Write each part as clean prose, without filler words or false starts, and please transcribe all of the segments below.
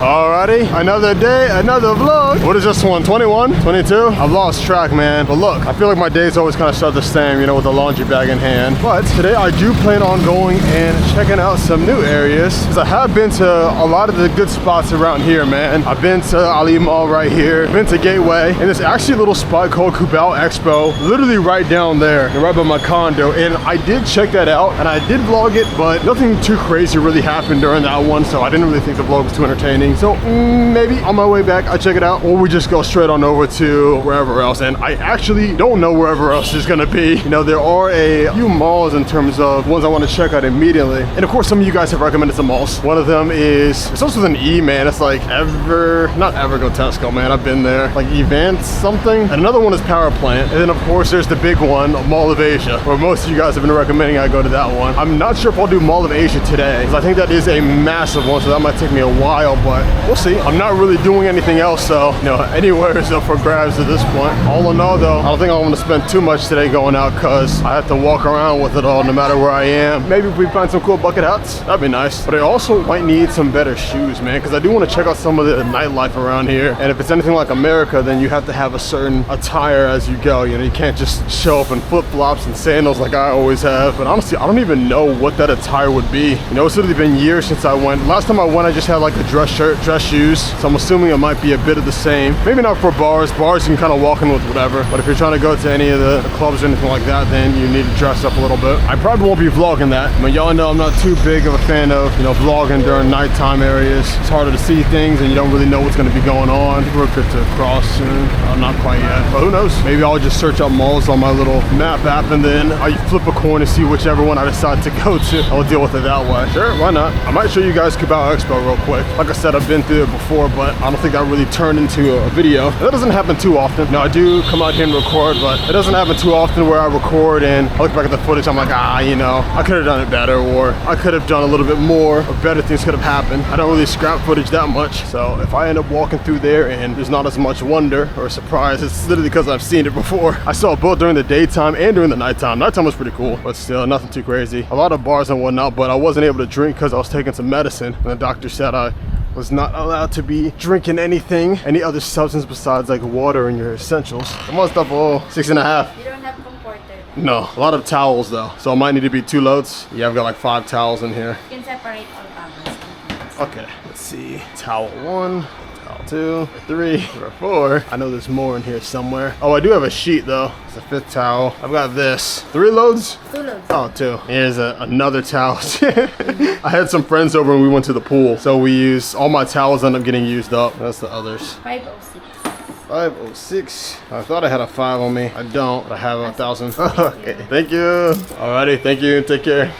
Alrighty, another day, another vlog. What is this one, 21, 22? I've lost track, man. But look, I feel like my days always kind of start the same, you know, with the laundry bag in hand. But today I do plan on going and checking out some new areas, because I have been to a lot of the good spots around here, man. I've been to Ali Mall right here, been to Gateway, and there's actually a little spot called Cubao Expo, literally right down there, right by my condo. And I did check that out, and I did vlog it, but nothing too crazy really happened during that one, so I didn't really think the vlog was too entertaining. So maybe on my way back I check it out, or we just go straight on over to wherever else. And I actually don't know wherever else is gonna be. You know, there are a few malls in terms of ones I want to check out immediately, and of course some of you guys have recommended some malls. One of them is, it's also with an E, man. It's like not Evergo Tesco, man. I've been there. Like Event something. And another one is Power Plant. And then of course there's the big one, Mall of Asia, where most of you guys have been recommending I go to that one. I'm not sure if I'll do Mall of Asia today, because I think that is a massive one, so that might take me a while, but we'll see. I'm not really doing anything else, so you know, anywhere is up for grabs at this point. All in all though, I don't think I'm gonna spend too much today going out, because I have to walk around with it all no matter where I am. Maybe if we find some cool bucket hats, that'd be nice. But I also might need some better shoes, man, because I do want to check out some of the nightlife around here. And if it's anything like America, then you have to have a certain attire as you go. You know, you can't just show up in flip-flops and sandals like I always have. But honestly, I don't even know what that attire would be. You know, it's literally been years since I went. Last time I went, I just had like a dress shirt, dress shoes. So I'm assuming it might be a bit of the same. Maybe not for bars. Bars you can kind of walk in with whatever. But if you're trying to go to any of the clubs or anything like that, then you need to dress up a little bit. I probably won't be vlogging that. I mean, y'all know I'm not too big of a fan of, you know, vlogging during nighttime areas. It's harder to see things and you don't really know what's going to be going on. We're good to cross soon. Not quite yet, but who knows? Maybe I'll just search up malls on my little map app, and then I flip a coin to see whichever one I decide to go to. I'll deal with it that way. Sure, why not? I might show you guys Cubao Expo real quick. Like I said, I've been through it before, but I don't think that really turned into a video. That doesn't happen too often. Now I do come out here and record, but it doesn't happen too often where I record and I look back at the footage, I'm like, you know, I could have done it better, or I could have done a little bit more, or better things could have happened. I don't really scrap footage that much, so if I end up walking through there and there's not as much wonder or surprise, it's literally because I've seen it before. I saw it both during the daytime and during the nighttime. Nighttime was pretty cool, but still nothing too crazy. A lot of bars and whatnot, but I wasn't able to drink because I was taking some medicine, and the doctor said I was not allowed to be drinking any other substance besides like water and your essentials. Come on, Stuffle. 6.5. You don't have comforter. No, a lot of towels though, so it might need to be 2 loads. Yeah, I've got like 5 towels in here. You can separate all towels. Okay, let's see. Towel 1, towel 2, 3, 4. I know there's more in here somewhere. Oh, I do have a sheet though. It's the 5th towel. I've got this. 3 loads? 2 loads. Oh, 2. Here's another towel. I had some friends over and we went to the pool, so we used all my towels. End up getting used up. That's the others. 506. 506. I thought I had a 5 on me. I don't, but I have 1,000. Okay, thank you. Alrighty, thank you. Take care.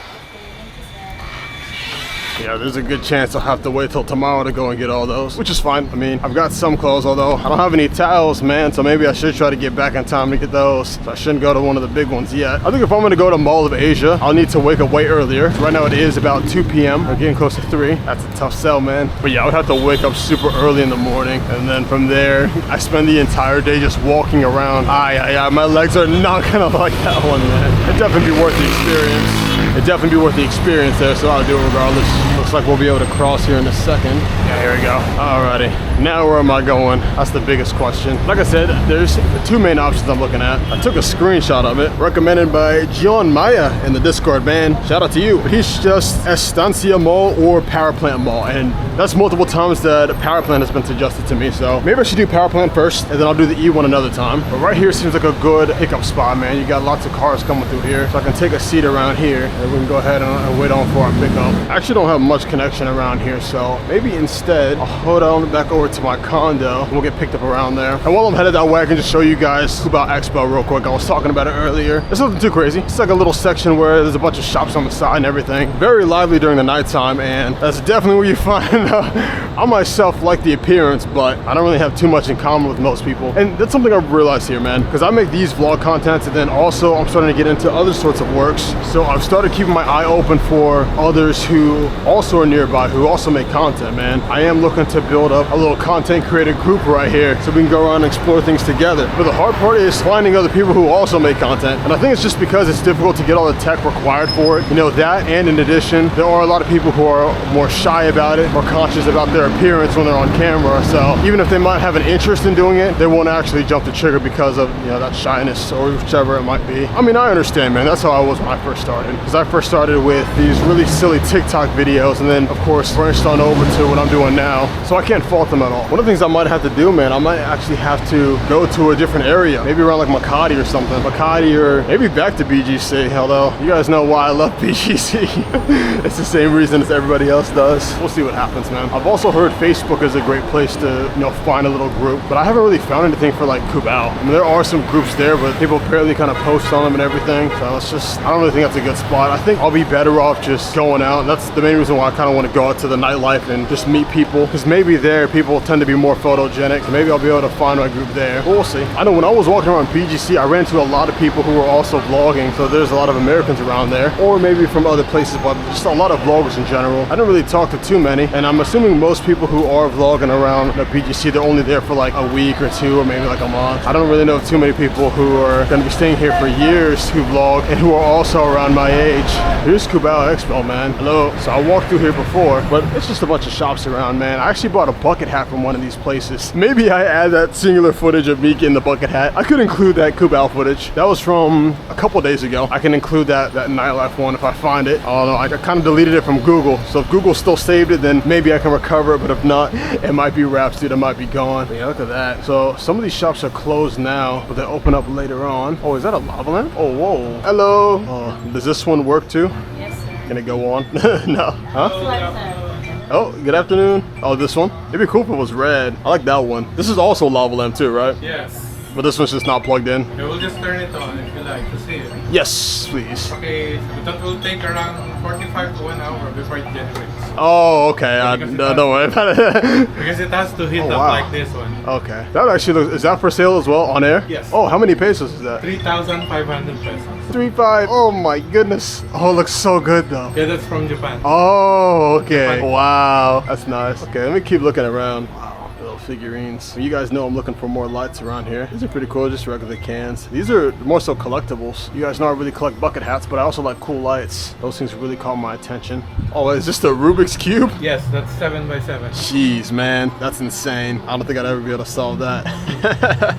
Yeah, there's a good chance I'll have to wait till tomorrow to go and get all those, which is fine. I mean, I've got some clothes, although I don't have any towels, man, so maybe I should try to get back in time to get those. So I shouldn't go to one of the big ones yet. I think if I'm gonna go to Mall of Asia, I'll need to wake up way earlier. Right now it is about 2 p.m. We're getting close to 3. That's a tough sell, man. But yeah, I would have to wake up super early in the morning, and then from there, I spend the entire day just walking around. My legs are not gonna like that one, man. It'd definitely be worth the experience. It'd definitely be worth the experience there, so I'll do it regardless. Looks like we'll be able to cross here in a second. Yeah, here we go. Alrighty. Now where am I going? That's the biggest question. Like I said, there's 2 main options I'm looking at. I took a screenshot of it, recommended by John Maya in the Discord, man. Shout out to you. But he's just Estancia Mall or Power Plant Mall, and that's multiple times that Power Plant has been suggested to me. So maybe I should do Power Plant first, and then I'll do the E one another time. But right here seems like a good pickup spot, man. You got lots of cars coming through here, so I can take a seat around here, and we can go ahead and wait on for our pickup. I actually don't have much connection around here, so maybe instead I'll hold on back over to my condo and we'll get picked up around there. And while I'm headed that way, I can just show you guys Cubao Expo real quick. I was talking about it earlier. It's nothing too crazy. It's like a little section where there's a bunch of shops on the side and everything. Very lively during the nighttime, and that's definitely where you find I myself like the appearance, but I don't really have too much in common with most people. And that's something I've realized here, man, because I make these vlog contents, and then also I'm starting to get into other sorts of works. So I've started keeping my eye open for others who also are nearby, who also make content, man. I am looking to build up a little content creator group right here, so we can go around and explore things together. But the hard part is finding other people who also make content. And I think it's just because it's difficult to get all the tech required for it. You know, that, and in addition, there are a lot of people who are more shy about it, more conscious about their appearance when they're on camera. So even if they might have an interest in doing it, they won't actually jump the trigger because of, you know, that shyness or whichever it might be. I mean, I understand, man. That's how I was when I first started. Because I first started with these really silly TikTok videos, and then of course branched on over to what I'm doing now. So I can't fault them at all. One of the things I might have to do, man, I might actually have to go to a different area, maybe around like Makati or something. Makati, or maybe back to BGC, although you guys know why I love BGC. It's the same reason as everybody else does. We'll see what happens, man. I've also heard Facebook is a great place to, you know, find a little group, but I haven't really found anything for like Cubao. I mean, there are some groups there, but people barely kind of post on them and everything. So it's just, I don't really think that's a good spot. I think I'll be better off just going out. That's the main reason why I kind of want to go out to the nightlife and just meet people, because maybe there people tend to be more photogenic. So maybe I'll be able to find my group there. But we'll see. I know when I was walking around BGC, I ran into a lot of people who were also vlogging. So there's a lot of Americans around there, or maybe from other places, but just a lot of vloggers in general. I didn't really talk to too many, and I'm assuming most people who are vlogging around the BGC, they're only there for like a week or two, or maybe like a month. I don't really know too many people who are going to be staying here for years who vlog and who are also around my age. Here's Cubao Expo, man. Hello. So I walked through here before, but it's just a bunch of shops around, man. I actually bought a bucket hat from one of these places. Maybe I add that singular footage of me getting the bucket hat. I could include that Cubao footage. That was from a couple days ago. I can include that nightlife one if I find it. Although I kind of deleted it from Google. So if Google still saved it, then maybe I can recover it. But if not, it might be wraps, dude. It might be gone. But yeah, look at that. So some of these shops are closed now, but they open up later on. Oh, is that a lava lamp? Oh, whoa. Hello. Oh, does this one work too? Yes, sir. Can it go on? No. Huh? Flat, Oh, good afternoon. Oh, this one? It'd be cool if it was red. I like that one. This is also lava lamp too, right? Yes. But this one's just not plugged in. Okay, we'll just turn it on if you like to see it. Yes, please. Okay, so that will take around 45 to 1 hour before it generates. Oh, okay. No, don't worry about it. Because it has to heat Oh, up wow. like this one. Okay. That actually looks, is that for sale as well on air? Yes. Oh, how many pesos is that? 3,500 pesos. 3.5. Oh my goodness. Oh, it looks so good though. Yeah, that's from Japan. Oh, okay. Japan. Wow. That's nice. Okay, let me keep looking around. Wow. Little figurines. You guys know I'm looking for more lights around here. These are pretty cool, just regular cans. These are more so collectibles. You guys know I really collect bucket hats, but I also like cool lights. Those things really caught my attention. Oh, is this the Rubik's Cube? Yes, that's 7 by 7. Jeez, man, that's insane. I don't think I'd ever be able to solve that.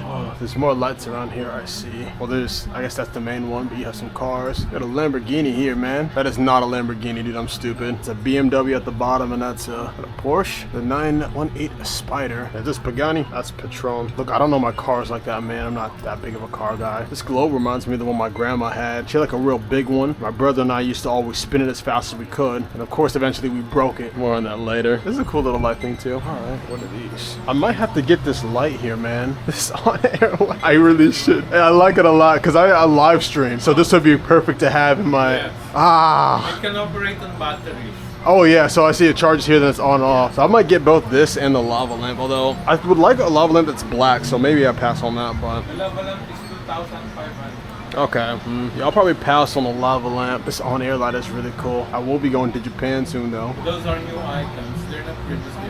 Oh, there's more lights around here, I see. Well, I guess that's the main one, but you have some cars. Got a Lamborghini here, man. That is not a Lamborghini, dude, I'm stupid. It's a BMW at the bottom, and that's a Porsche. The 918 Spider. Is this Pagani? That's Patron. Look, I don't know my cars like that, man. I'm not that big of a car guy. This globe reminds me of the one my grandma had. She had like a real big one. My brother and I used to always spin it as fast as we could. And of course, eventually we broke it. More on that later. This is a cool little light thing too. All right, what are these? I might have to get this light here, man. This on-air light. I really should. And I like it a lot because I live stream. So this would be perfect to have in my... Yes. Ah. It can operate on batteries. Oh yeah, so I see it charges here, then it's on and off. So I might get both this and the lava lamp, although I would like a lava lamp that's black, so maybe I pass on that, but... The lava lamp is 2,500. Okay, yeah, I'll probably pass on the lava lamp. This on-air light is really cool. I will be going to Japan soon though. Those are new items. They're not previously.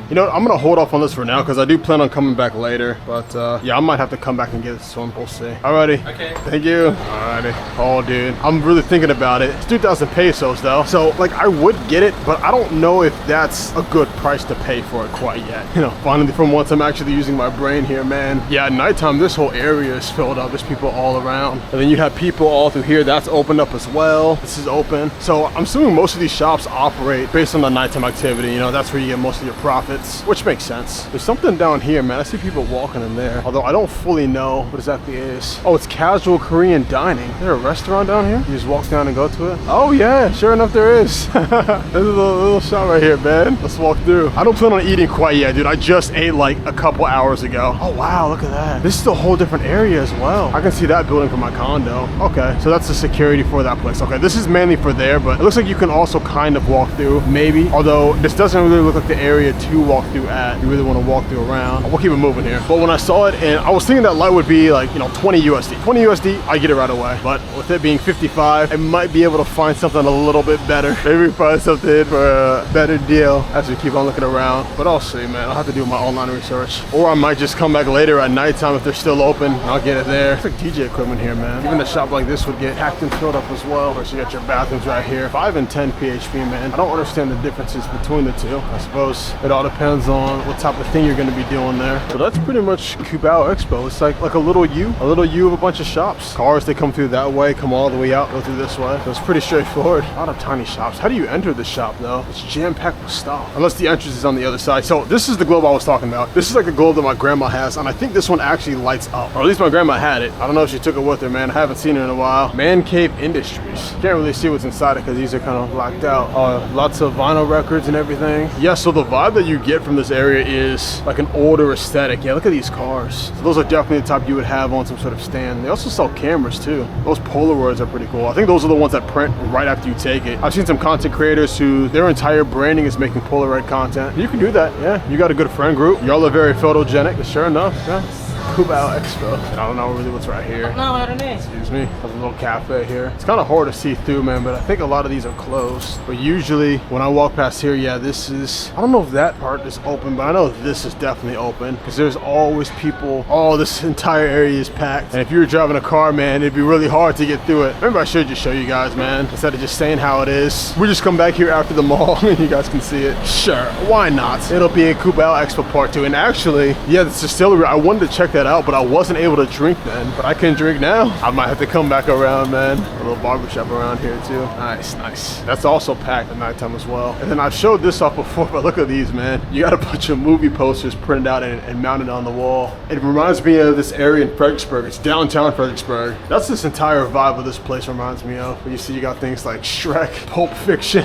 You know what, I'm gonna hold off on this for now because I do plan on coming back later. But yeah, I might have to come back and get this one. We'll see. Alrighty. Okay. Thank you. Alrighty. Oh, dude, I'm really thinking about it. It's 2,000 pesos though. So like I would get it, but I don't know if that's a good price to pay for it quite yet. You know, finally from once I'm actually using my brain here, man. Yeah, at nighttime, this whole area is filled up. There's people all around. And then you have people all through here. That's opened up as well. This is open. So I'm assuming most of these shops operate based on the nighttime activity. You know, that's where you get most of your profits, which makes sense. There's something down here, man. I see people walking in there, although I don't fully know what exactly it is. Oh, it's casual Korean dining. Is there a restaurant down here? You just walk down and go to it? Oh yeah, sure enough there is. There's a little shop right here, man. Let's walk through. I don't plan on eating quite yet, dude. I just ate like a couple hours ago. Oh wow, look at that. This is a whole different area as well. I can see that building from my condo. Okay, so that's the security for that place. Okay, this is mainly for there, but it looks like you can also kind of walk through, maybe. Although this doesn't really look like the area too walk through at. You really want to walk through around. We'll keep it moving here. But when I saw it, and I was thinking that light would be like, you know, 20 USD. 20 USD, I get it right away. But with it being 55, I might be able to find something a little bit better. Maybe find something for a better deal as we keep on looking around. But I'll see, man. I'll have to do my online research. Or I might just come back later at nighttime if they're still open. I'll get it there. It's like DJ equipment here, man. Even a shop like this would get packed and filled up as well. Of course, you got your bathrooms right here. 5 and 10 PHP, man. I don't understand the differences between the two. I suppose it all depends on what type of thing you're going to be doing there. So that's pretty much Cubao Expo. It's like a little U of a bunch of shops. Cars, they come through that way, come all the way out, go through this way. So it's pretty straightforward. A lot of tiny shops. How do you enter the shop though? It's jam-packed with stuff. Unless the entrance is on the other side. So this is the globe I was talking about. This is like a globe that my grandma has, and I think this one actually lights up. Or at least my grandma had it. I don't know if she took it with her, man. I haven't seen it in a while. Man Cave Industries. Can't really see what's inside it because these are kind of blacked out. Lots of vinyl records and everything. Yeah, so the vibe that you get from this area is like an older aesthetic. Yeah, look at these cars. So those are definitely the type you would have on some sort of stand. They also sell cameras too. Those Polaroids are pretty cool. I think those are the ones that print right after you take it. I've seen some content creators who their entire branding is making Polaroid content. You can do that, yeah. You got a good friend group. Y'all are very photogenic, sure enough, yeah. Cubao Expo. I don't know really what's right here. No, I don't know. Excuse me. There's a little cafe here. It's kind of hard to see through, man, but I think a lot of these are closed. But usually when I walk past here, yeah, this is, I don't know if that part is open, but I know this is definitely open because there's always people. Oh, this entire area is packed. And if you were driving a car, man, it'd be really hard to get through it. Remember, I should just show you guys, man, instead of just saying how it is. We just come back here after the mall and you guys can see it. Sure, why not? It'll be a Cubao Expo Part 2. And actually, yeah, the distillery, I wanted to check that out, but I wasn't able to drink then. But I can drink now. I might have to come back around, man. A little barbershop around here too. Nice, nice. That's also packed at nighttime as well. And then I've showed this off before, but look at these, man. You got a bunch of movie posters printed out and mounted on the wall. It reminds me of this area in Fredericksburg. It's downtown Fredericksburg. That's this entire vibe of this place reminds me of. Where you see you got things like Shrek, Pulp Fiction.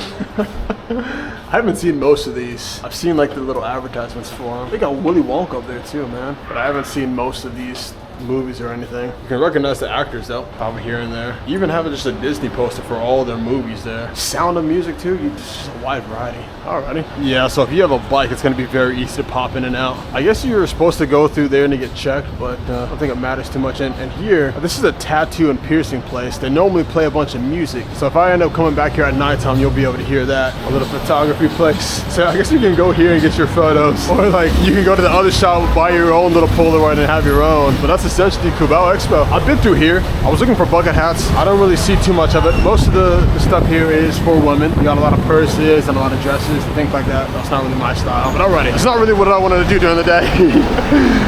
I haven't seen most of these. I've seen like the little advertisements for them. They got Willy Wonka up there too, man. But I haven't seen most of these movies or anything. You can recognize the actors though, probably here and there. You even have just a Disney poster for all their movies there. Sound of Music too, just a wide variety. Alrighty. Yeah, so if you have a bike, it's gonna be very easy to pop in and out. I guess you're supposed to go through there and to get checked, but I don't think it matters too much. And here, this is a tattoo and piercing place. They normally play a bunch of music. So if I end up coming back here at nighttime, you'll be able to hear that. A little photography place. So I guess you can go here and get your photos. Or like, you can go to the other shop, buy your own little Polaroid and have your own. But that's essentially Cubao Expo. I've been through here. I was looking for bucket hats. I don't really see too much of it. Most of the stuff here is for women. We got a lot of purses and a lot of dresses and things like that. That's not really my style, but alrighty. It's not really what I wanted to do during the day.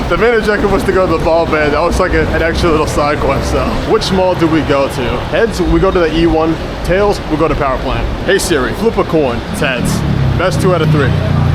The main objective was to go to the ball band. That was like an extra little side quest. So which mall do we go to? Heads, we go to the E1. Tails, we go to Power Plant. Hey Siri, flip a coin. It's heads. Best 2 out of 3.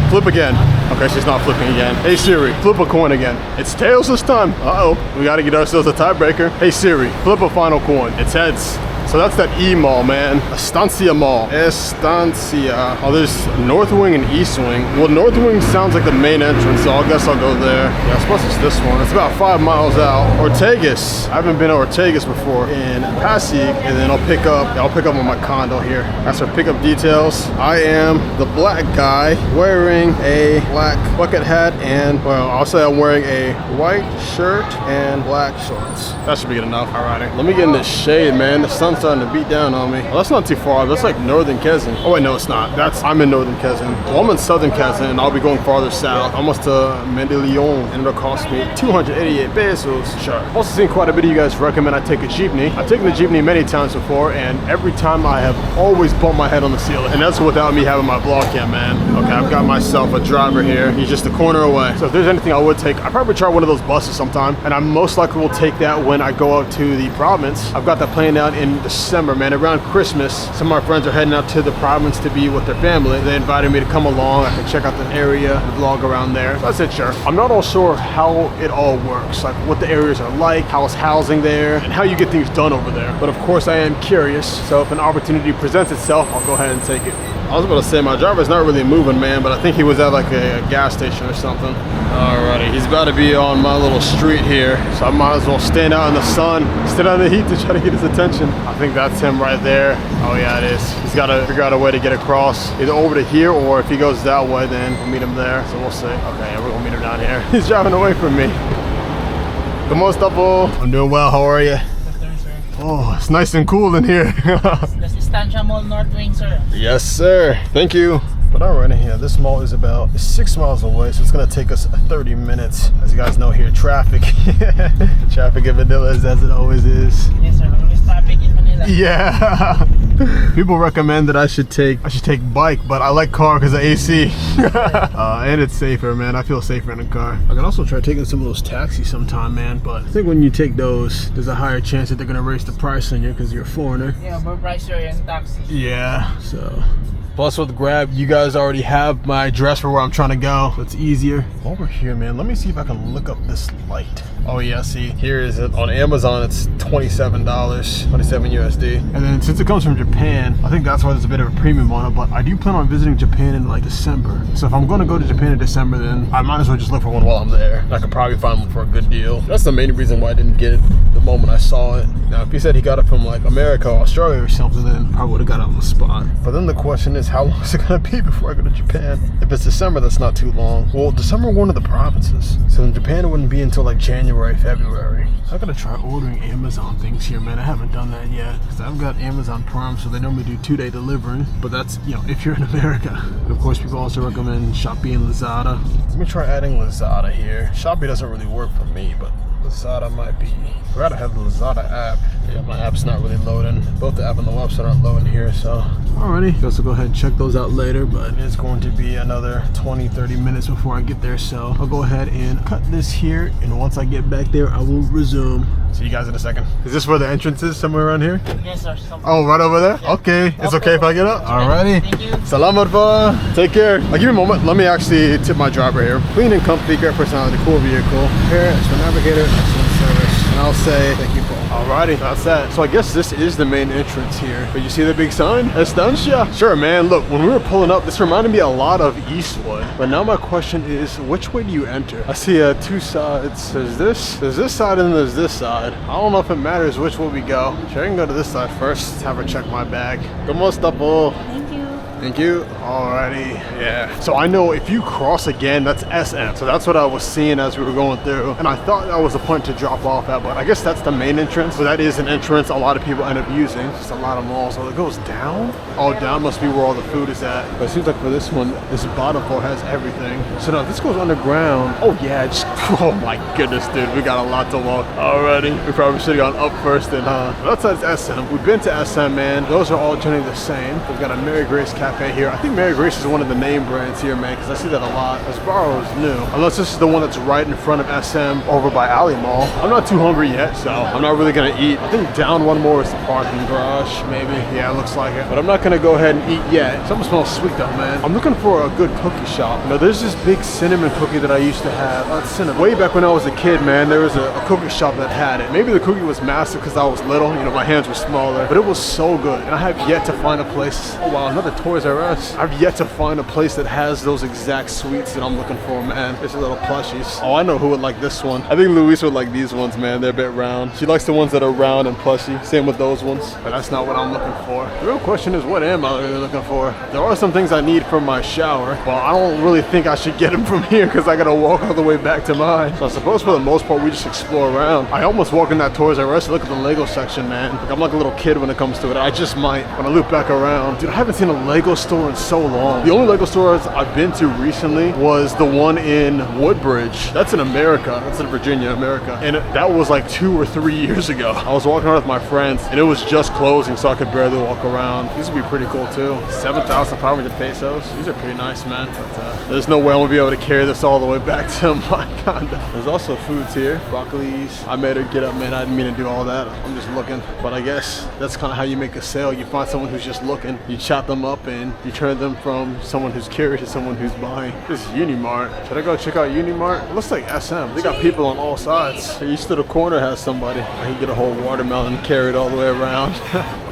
Flip again. Okay, she's not flipping again. Hey Siri, flip a coin again. It's tails this time. Uh-oh, we gotta get ourselves a tiebreaker. Hey Siri, flip a final coin. It's heads. So that's that E mall, man. Estancia Mall. Estancia. Oh, there's North Wing and East Wing. Well, North Wing sounds like the main entrance, so I guess I'll go there. Yeah, I suppose it's this one. It's about 5 miles out. Ortegas. I haven't been to Ortegas before. In Pasig, and then I'll pick up on my condo here. That's our pickup details. I am the black guy wearing a black bucket hat and, well, I'll say I'm wearing a white shirt and black shorts. That should be good enough. Alrighty. Let me get in this shade, man. The sun's starting to beat down on me. Well, that's not too far. That's like northern Quezon. Oh wait, no, it's not. I'm in northern Quezon. Well, I'm in southern Quezon and I'll be going farther south, almost to Medellin, and it'll cost me 288 pesos. Sure. I've also seen quite a bit of you guys recommend I take a jeepney. I've taken the jeepney many times before, and every time I have always bumped my head on the ceiling, and that's without me having my vlog cam, man. Okay, I've got myself a driver here. He's just a corner away. So if there's anything I would take, I'd probably try one of those buses sometime, and I most likely will take that when I go out to the province. I've got that planned out in December, man. Around Christmas, some of my friends are heading out to the province to be with their family. They invited me to come along. I can check out the area and vlog around there. So I said, sure. I'm not all sure how it all works, like what the areas are like, how's housing there, and how you get things done over there. But of course, I am curious. So if an opportunity presents itself, I'll go ahead and take it. I was about to say, my driver's not really moving, man, but I think he was at like a gas station or something. Alrighty, he's about to be on my little street here, so I might as well stand out in the sun, stand out in the heat to try to get his attention. I think that's him right there. Oh yeah, it is. He's got to figure out a way to get across, either over to here, or if he goes that way, then we'll meet him there. So we'll see. Okay, yeah, we're gonna meet him down here. He's driving away from me. ¿Cómo está, po? I'm doing well. How are you? Oh, it's nice and cool in here. That's Estancia Mall North Wing, sir. Yes, sir. Thank you. But alright, yeah, this mall is about 6 miles away, so it's gonna take us 30 minutes. As you guys know here, traffic. Traffic in Manila is as it always is. Yes, sir. Always traffic in Manila. Yeah. People recommend that I should take bike, but I like car because of AC. And it's safer, man. I feel safer in a car. I could also try taking some of those taxis sometime, man, but I think when you take those, there's a higher chance that they're gonna raise the price on you because you're a foreigner. Yeah, overpriced, sir, and taxi. Yeah, so. Plus with Grab, you guys already have my address for where I'm trying to go, so it's easier. While we're here, man, let me see if I can look up this light. Oh yeah, see, here is it. On Amazon, it's $27, 27 USD. And then since it comes from Japan, I think that's why there's a bit of a premium on it, but I do plan on visiting Japan in like December. So if I'm gonna go to Japan in December, then I might as well just look for one while I'm there. I could probably find one for a good deal. That's the main reason why I didn't get it the moment I saw it. Now, if he said he got it from like America or Australia or something, then I probably would have got it on the spot. But then the question is, how long is it gonna be before I go to Japan? If it's December, that's not too long. Well, December, one of the provinces. So in Japan, it wouldn't be until like January, February. I gotta try ordering Amazon things here, man. I haven't done that yet because I've got Amazon Prime, so they normally do 2-day delivery. But that's, you know, if you're in America. And of course, people also recommend Shopee and Lazada. Let me try adding Lazada here. Shopee doesn't really work for me, but Lazada might be. I forgot I have the Lazada app. Yeah, my app's not really loading. Both the app and the website aren't loading here, so. Alrighty, guess I'll go ahead and check those out later, but it is going to be another 20-30 minutes before I get there, so I'll go ahead and cut this here, and once I get back there, I will resume. See you guys in a second. Is this where the entrance is, somewhere around here? Yes, sir. Oh, right over there? Yeah. Okay, it's okay if I get up? Alrighty. Thank you. Salamat pa. Take care. Give me a moment. Let me actually tip my driver here. Clean and comfy, great personality, cool vehicle. Here, it's the navigator, excellent service. And I'll say thank you, Paul. Alrighty, that's that. So I guess this is the main entrance here. But you see the big sign? Estancia. Sure, man. Look, when we were pulling up, this reminded me a lot of Eastwood. But now my question is, which way do you enter? I see two sides. There's this side, and there's this side. I don't know if it matters which way we go. Sure, I can go to this side first. Have her check my bag. ¿Cómo está, po? Thank you. Thank you. Alrighty. Yeah. So I know if you cross again, that's SM. So that's what I was seeing as we were going through. And I thought that was a point to drop off at, but I guess that's the main entrance. So that is an entrance a lot of people end up using. Just a lot of malls. So it goes down. Oh, down must be where all the food is at. But it seems like for this one, this bottom floor has everything. So now this goes underground. Oh yeah, just, oh my goodness, dude. We got a lot to walk already. We probably should have gone up first then, huh? But outside's SM. We've been to SM, man. Those are all generally the same. We've got a Mary Grace Cafe here. I think Mary Grace is one of the name brands here, man, because I see that a lot. Sbarro is new. Unless this is the one that's right in front of SM over by Alley Mall. I'm not too hungry yet, so I'm not really gonna eat. I think down one more is the parking garage, maybe. Yeah, it looks like it. But I'm not gonna go ahead and eat yet. Something smells sweet though, man. I'm looking for a good cookie shop. You know, there's this big cinnamon cookie that I used to have. Not cinnamon. Way back when I was a kid, man, there was a cookie shop that had it. Maybe the cookie was massive because I was little. You know, my hands were smaller. But it was so good. And I have yet to find a place. Oh wow, another Toys R Us. I've yet to find a place that has those exact sweets that I'm looking for, man. There's a little plushies. Oh, I know who would like this one. I think Luis would like these ones, man. They're a bit round. She likes the ones that are round and plushy. Same with those ones. But that's not what I'm looking for. The real question is, what am I really looking for? There are some things I need from my shower. Well, I don't really think I should get them from here because I gotta walk all the way back to mine. So I suppose for the most part, we just explore around. I almost walk in that Toys R Us to look at the Lego section, man. Like, I'm like a little kid when it comes to it. I just might when I loop back around. Dude, I haven't seen a Lego store in so long. The only Lego stores I've been to recently was the one in Woodbridge. That's in America. That's in Virginia, America. And that was like 2 or 3 years ago. I was walking around with my friends and it was just closing, so I could barely walk around. These would be pretty cool too. 7,500 pesos. These are pretty nice, man. But there's no way I'm gonna be able to carry this all the way back to my condo. There's also foods here. Broccoli's. I made her get up, man. I didn't mean to do all that. I'm just looking. But I guess that's kind of how you make a sale. You find someone who's just looking. You chop them up and you turn them from someone who's curious to someone who's buying. This is Unimart. Should I go check out Unimart? It looks like SM. They got people on all sides. Each little corner has somebody. I can get a whole watermelon carried all the way around.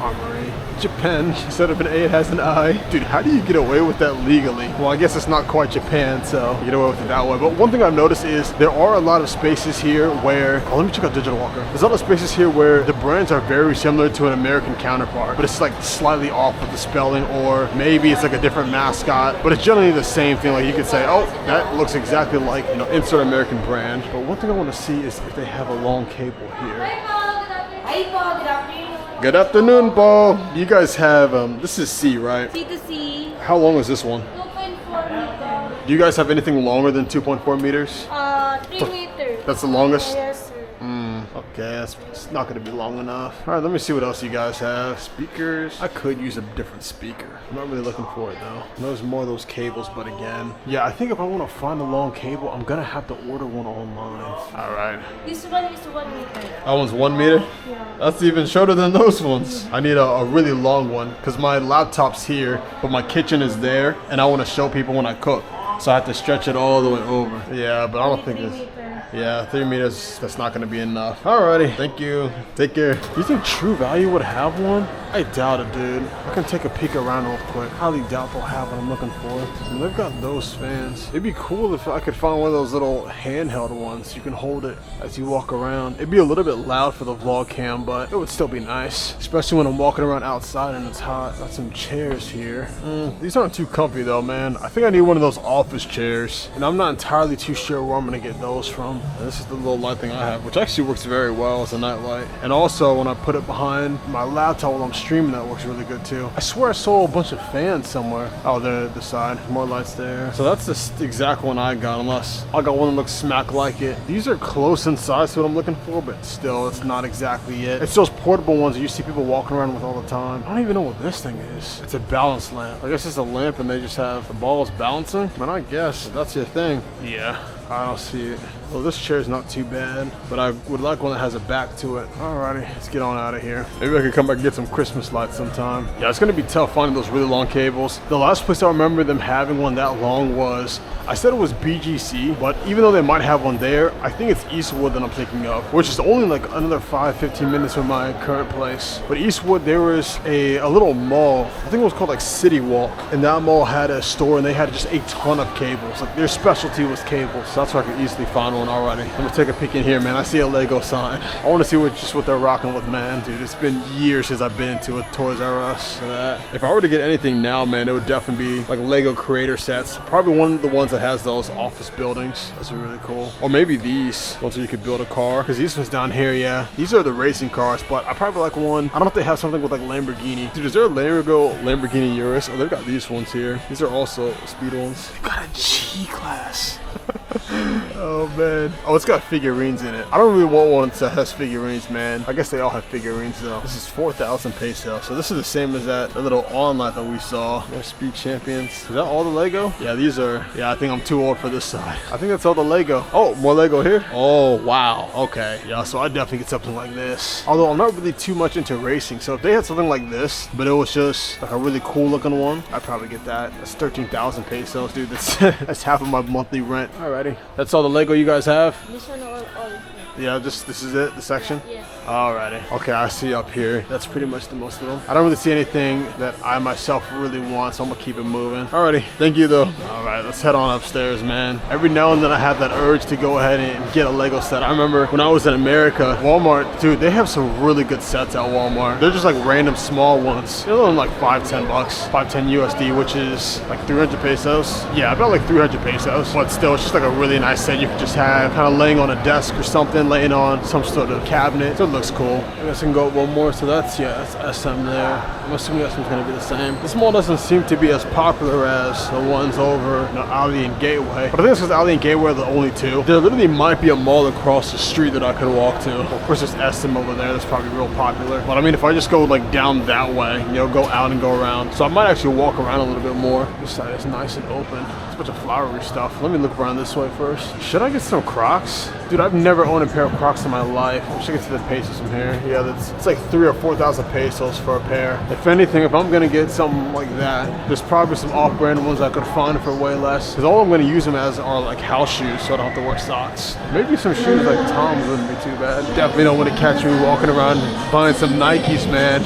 Armory. Japan. Instead of an A, it has an I. Dude, how do you get away with that legally? Well, I guess it's not quite Japan, so you get away with it that way. But one thing I've noticed is there are a lot of spaces here where, oh, let me check out Digital Walker. There's a lot of spaces here where the brands are very similar to an American counterpart, but it's like slightly off with the spelling, or maybe it's like a different mascot, but it's generally the same thing. Like you could say, oh, that looks exactly like, you know, insert American brand. But one thing I want to see is if they have a long cable here. Hi po, good afternoon. Good afternoon, Paul. You guys have, this is C, right? C to C, How long is this one? 2.4 meters. Do you guys have anything longer than 2.4 meters? 3 meters. That's the longest? Yes, sir. Okay, it's not gonna be long enough. All right, let me see what else you guys have. Speakers. I could use a different speaker. I'm not really looking for it though. There's more of those cables, but again, yeah, I think if I want to find a long cable, I'm gonna have to order one online. All right. This one is 1 meter. That one's 1 meter? Yeah. That's even shorter than those ones. I need a really long one because my laptop's here, but my kitchen is there, and I want to show people when I cook. So I have to stretch it all the way over. Yeah, but I don't think 3 it's... meters. Yeah, 3 meters, that's not gonna be enough. Alrighty, thank you. Take care. Do you think True Value would have one? I doubt it, dude. I can take a peek around real quick. Highly doubt they'll have what I'm looking for. And they've got those fans. It'd be cool if I could find one of those little handheld ones. You can hold it as you walk around. It'd be a little bit loud for the vlog cam, but it would still be nice. Especially when I'm walking around outside and it's hot. Got some chairs here. These aren't too comfy though, man. I think I need one of those office chairs. And I'm not entirely too sure where I'm gonna get those from. And this is the little light thing I have, which actually works very well as a night light. And also when I put it behind my laptop while I'm streaming, that works really good too. I swear I saw a bunch of fans somewhere. Oh, there at the side. More lights there. So that's the exact one I got, unless I got one that looks smack like it. These are close in size to what I'm looking for, but still, it's not exactly it. It's those portable ones that you see people walking around with all the time. I don't even know what this thing is. It's a balance lamp. I guess it's a lamp and they just have the balls balancing. Man, I guess that's your thing. Yeah. I don't see it. Well, this chair is not too bad, but I would like one that has a back to it. Alrighty, let's get on out of here. Maybe I could come back and get some Christmas lights sometime. Yeah, it's gonna be tough finding those really long cables. The last place I remember them having one that long was, I said it was BGC, but even though they might have one there, I think it's Eastwood that I'm thinking of, which is only like another 5-15 minutes from my current place. But Eastwood, there was a little mall, I think it was called like City Walk, and that mall had a store and they had just a ton of cables. Like their specialty was cables. So that's where I could easily find one already. I'm gonna take a peek in here, man. I see a Lego sign. I want to see what they're rocking with, man. Dude, it's been years since I've been to a Toys R Us. If I were to get anything now, man, it would definitely be like Lego creator sets. Probably one of the ones that has those office buildings. Those are really cool. Or maybe these ones where you could build a car. Because these ones down here, yeah, these are the racing cars. But I probably like one. I don't know if they have something with like Lamborghini. Dude, is there a Lamborghini Urus? Oh, they've got these ones here. These are also speed ones. They've got a G-Class. Oh man. Oh, it's got figurines in it. I don't really want one that has figurines, man. I guess they all have figurines though. This is 4,000 pesos. So this is the same as that little online that we saw. More Speed Champions. Is that all the Lego? Yeah, these are, yeah, I think I'm too old for this side. I think that's all the Lego. Oh, more Lego here? Oh, wow. Okay. Yeah, so I definitely get something like this. Although I'm not really too much into racing. So if they had something like this, but it was just like a really cool looking one, I'd probably get that. That's 13,000 pesos, dude. That's half of my monthly rent. Alrighty. That's all the Lego you guys have? This one all. Yeah, this is it, the section? Yes. Alrighty. Okay, I see up here. That's pretty much the most of them. I don't really see anything that I myself really want, so I'm gonna keep it moving. Alrighty, thank you though. Alright, let's head on upstairs, man. Every now and then I have that urge to go ahead and get a Lego set. I remember when I was in America, Walmart, dude, they have some really good sets at Walmart. They're just like random small ones. They're only like $5-10, $5-10 USD, which is like 300 pesos. Yeah, about like 300 pesos. But still, it's just like a really nice set you could just have kind of laying on a desk or something, laying on some sort of cabinet. So it looks cool. I guess I can go up one more. So that's, yeah, that's SM there. I'm assuming this one's gonna be the same. This mall doesn't seem to be as popular as the ones over, you know, Ali and Gateway. But I think it's because Ali and Gateway are the only two. There literally might be a mall across the street that I could walk to. Of course, there's SM over there. That's probably real popular. But I mean, if I just go like down that way, you know, go out and go around. So I might actually walk around a little bit more. This side is nice and open. It's a bunch of flowery stuff. Let me look around this way first. Should I get some Crocs? Dude, I've never owned a pair of Crocs in my life. I wish I could see the pesos from here. Yeah, it's like 3,000 or 4,000 pesos for a pair. If anything, if I'm gonna get something like that, there's probably some off-brand ones I could find for way less. Because all I'm gonna use them as are like house shoes, so I don't have to wear socks. Maybe some shoes like Tom's wouldn't be too bad. Definitely don't want to catch me walking around buying some Nikes, man.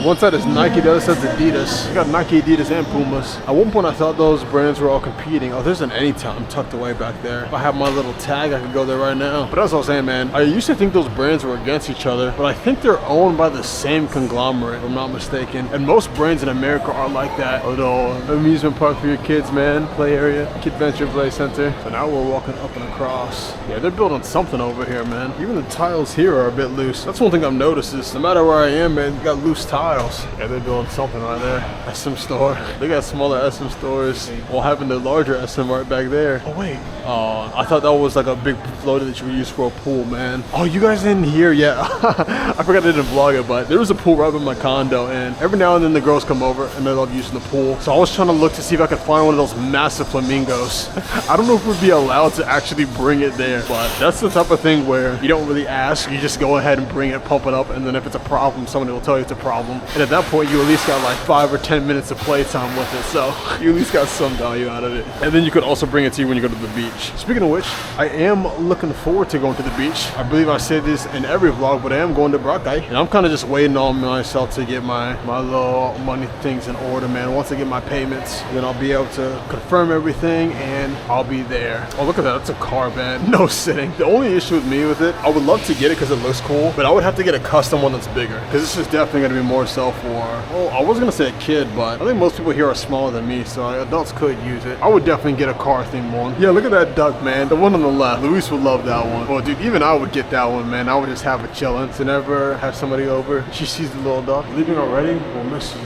One side is Nike, the other side's Adidas. I got Nike, Adidas, and Pumas. At one point, I thought those brands were all competing. Oh, there's an Anytime tucked away back there. If I have my little tag, I could go there right now. But as I was saying, man, I used to think those brands were against each other, but I think they're owned by the same conglomerate, if I'm not mistaken. And most brands in America are like that. A little amusement park for your kids, man. Play area, Kid Venture Play Center. So now we're walking up and across. Yeah, they're building something over here, man. Even the tiles here are a bit loose. That's one thing I've noticed is no matter where I am, man, you got loose tiles. Yeah, they're building something right there. SM store. They got smaller SM stores while having the larger SM right back there. Oh, wait. Oh, I thought that was like a big floater that you would use for a pool, man. Oh, you guys didn't hear yet. I forgot I didn't vlog it, but there was a pool right by my condo, and every now and then the girls come over and they love using the pool. So I was trying to look to see if I could find one of those massive flamingos. I don't know if we'd be allowed to actually bring it there, but that's the type of thing where you don't really ask. You just go ahead and bring it, pump it up, and then if it's a problem, somebody will tell you it's a problem. And at that point, you at least got like 5 or 10 minutes of playtime with it, so you at least got some value out of it. And then you could also bring it to you when you go to the beach. Speaking of which, I am looking forward to going to the beach. I believe I say this in every vlog, but I am going to Boracay, and I'm kind of just waiting on myself to get my little money things in order, man. Once I get my payments, then I'll be able to confirm everything, and I'll be there. Oh, look at that. That's a car, man. No sitting. The only issue with me with it, I would love to get it because it looks cool, but I would have to get a custom one that's bigger, because this is definitely going to be more so for, well, I was going to say a kid, but I think most people here are smaller than me, so adults could use it. I would definitely get a car themed one. Yeah, look at that duck, man. The one on the left. Luis would love that one. Well, dude, even I would get that one, man. I would just have it chilling to never have somebody over. She sees the little duck. Leaving already? We'll miss you.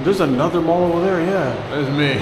There's another mall over there? Yeah. There's me.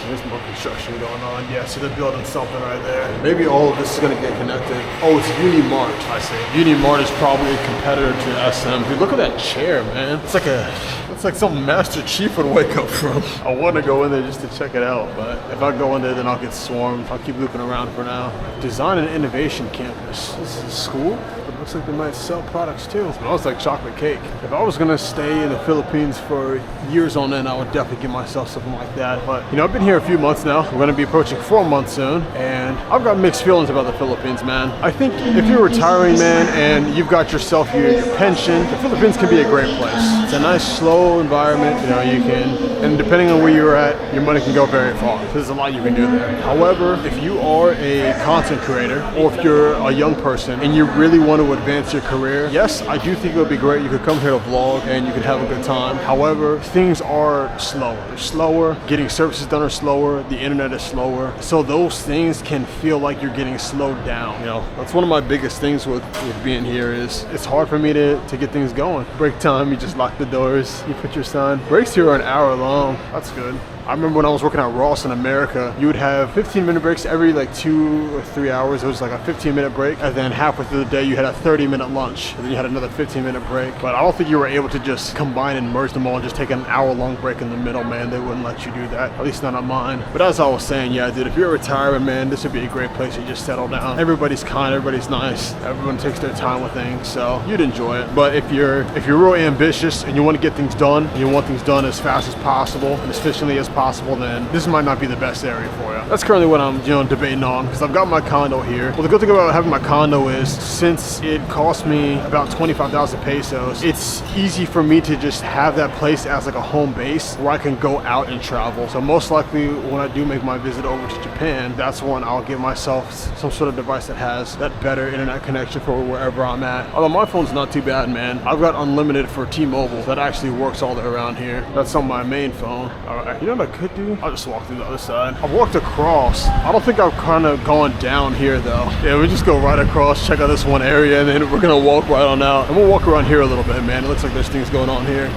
There's more construction going on. Yeah, so they're building something right there. Maybe all of this is gonna get connected. Oh, it's Unimart. I see. Unimart is probably a competitor to SM. Dude, look at that chair, man. It's like some Master Chief would wake up from. I want to go in there just to check it out, but if I go in there, then I'll get swarmed. I'll keep looking around for now. Design and Innovation Campus. This is a school? It looks like they might sell products too. It smells like chocolate cake. If I was gonna stay in the Philippines for years on end, I would definitely give myself something like that. But you know, I've been here a few months now. We're gonna be approaching 4 months soon, and I've got mixed feelings about the Philippines, man. I think if you're retiring, man, and you've got yourself your pension, the Philippines can be a great place. It's a nice, slow environment. You know, you can, and depending on where you're at, your money can go very far. There's a lot you can do there. However, if you are a content creator, or if you're a young person and you really want to advance your career, yes, I do think it would be great. You could come here to vlog and you could have a good time. However, things are slower. They're slower. Getting services done are slower. The internet is slower. So those things can feel like you're getting slowed down. You know, that's one of my biggest things with being here is it's hard for me to get things going. Break time, you just lock the doors, you put your sign. Breaks here are an hour long. That's good. I remember when I was working at Ross in America, you would have 15-minute breaks every like 2 or 3 hours. It was like a 15-minute break, and then halfway through the day you had a 30-minute lunch, and then you had another 15-minute break. But I don't think you were able to just combine and merge them all and just take an hour-long break in the middle, man. They wouldn't let you do that, at least not on mine. But as I was saying, yeah, dude, if you're retiring, man, this would be a great place to just settle down. Everybody's kind, everybody's nice, everyone takes their time with things, so you'd enjoy it. But if you're really ambitious and you want to get things done, and you want things done as fast as possible and as efficiently as possible, then this might not be the best area for you. That's currently what I'm, debating on, because I've got my condo here. Well, the good thing about having my condo is since it cost me about 25,000 pesos, it's easy for me to just have that place as like a home base where I can go out and travel. So most likely when I do make my visit over to Japan, that's when I'll get myself some sort of device that has that better internet connection for wherever I'm at. Although my phone's not too bad, man. I've got unlimited for T-Mobile. That actually works all the way around here. That's on my main phone. All right, you know what I could do? I'll just walk through the other side. I've walked across. I don't think I've kind of gone down here though. Yeah, we just go right across, check out this one area, and then we're gonna walk right on out. And we'll walk around here a little bit, man. It looks like there's things going on here.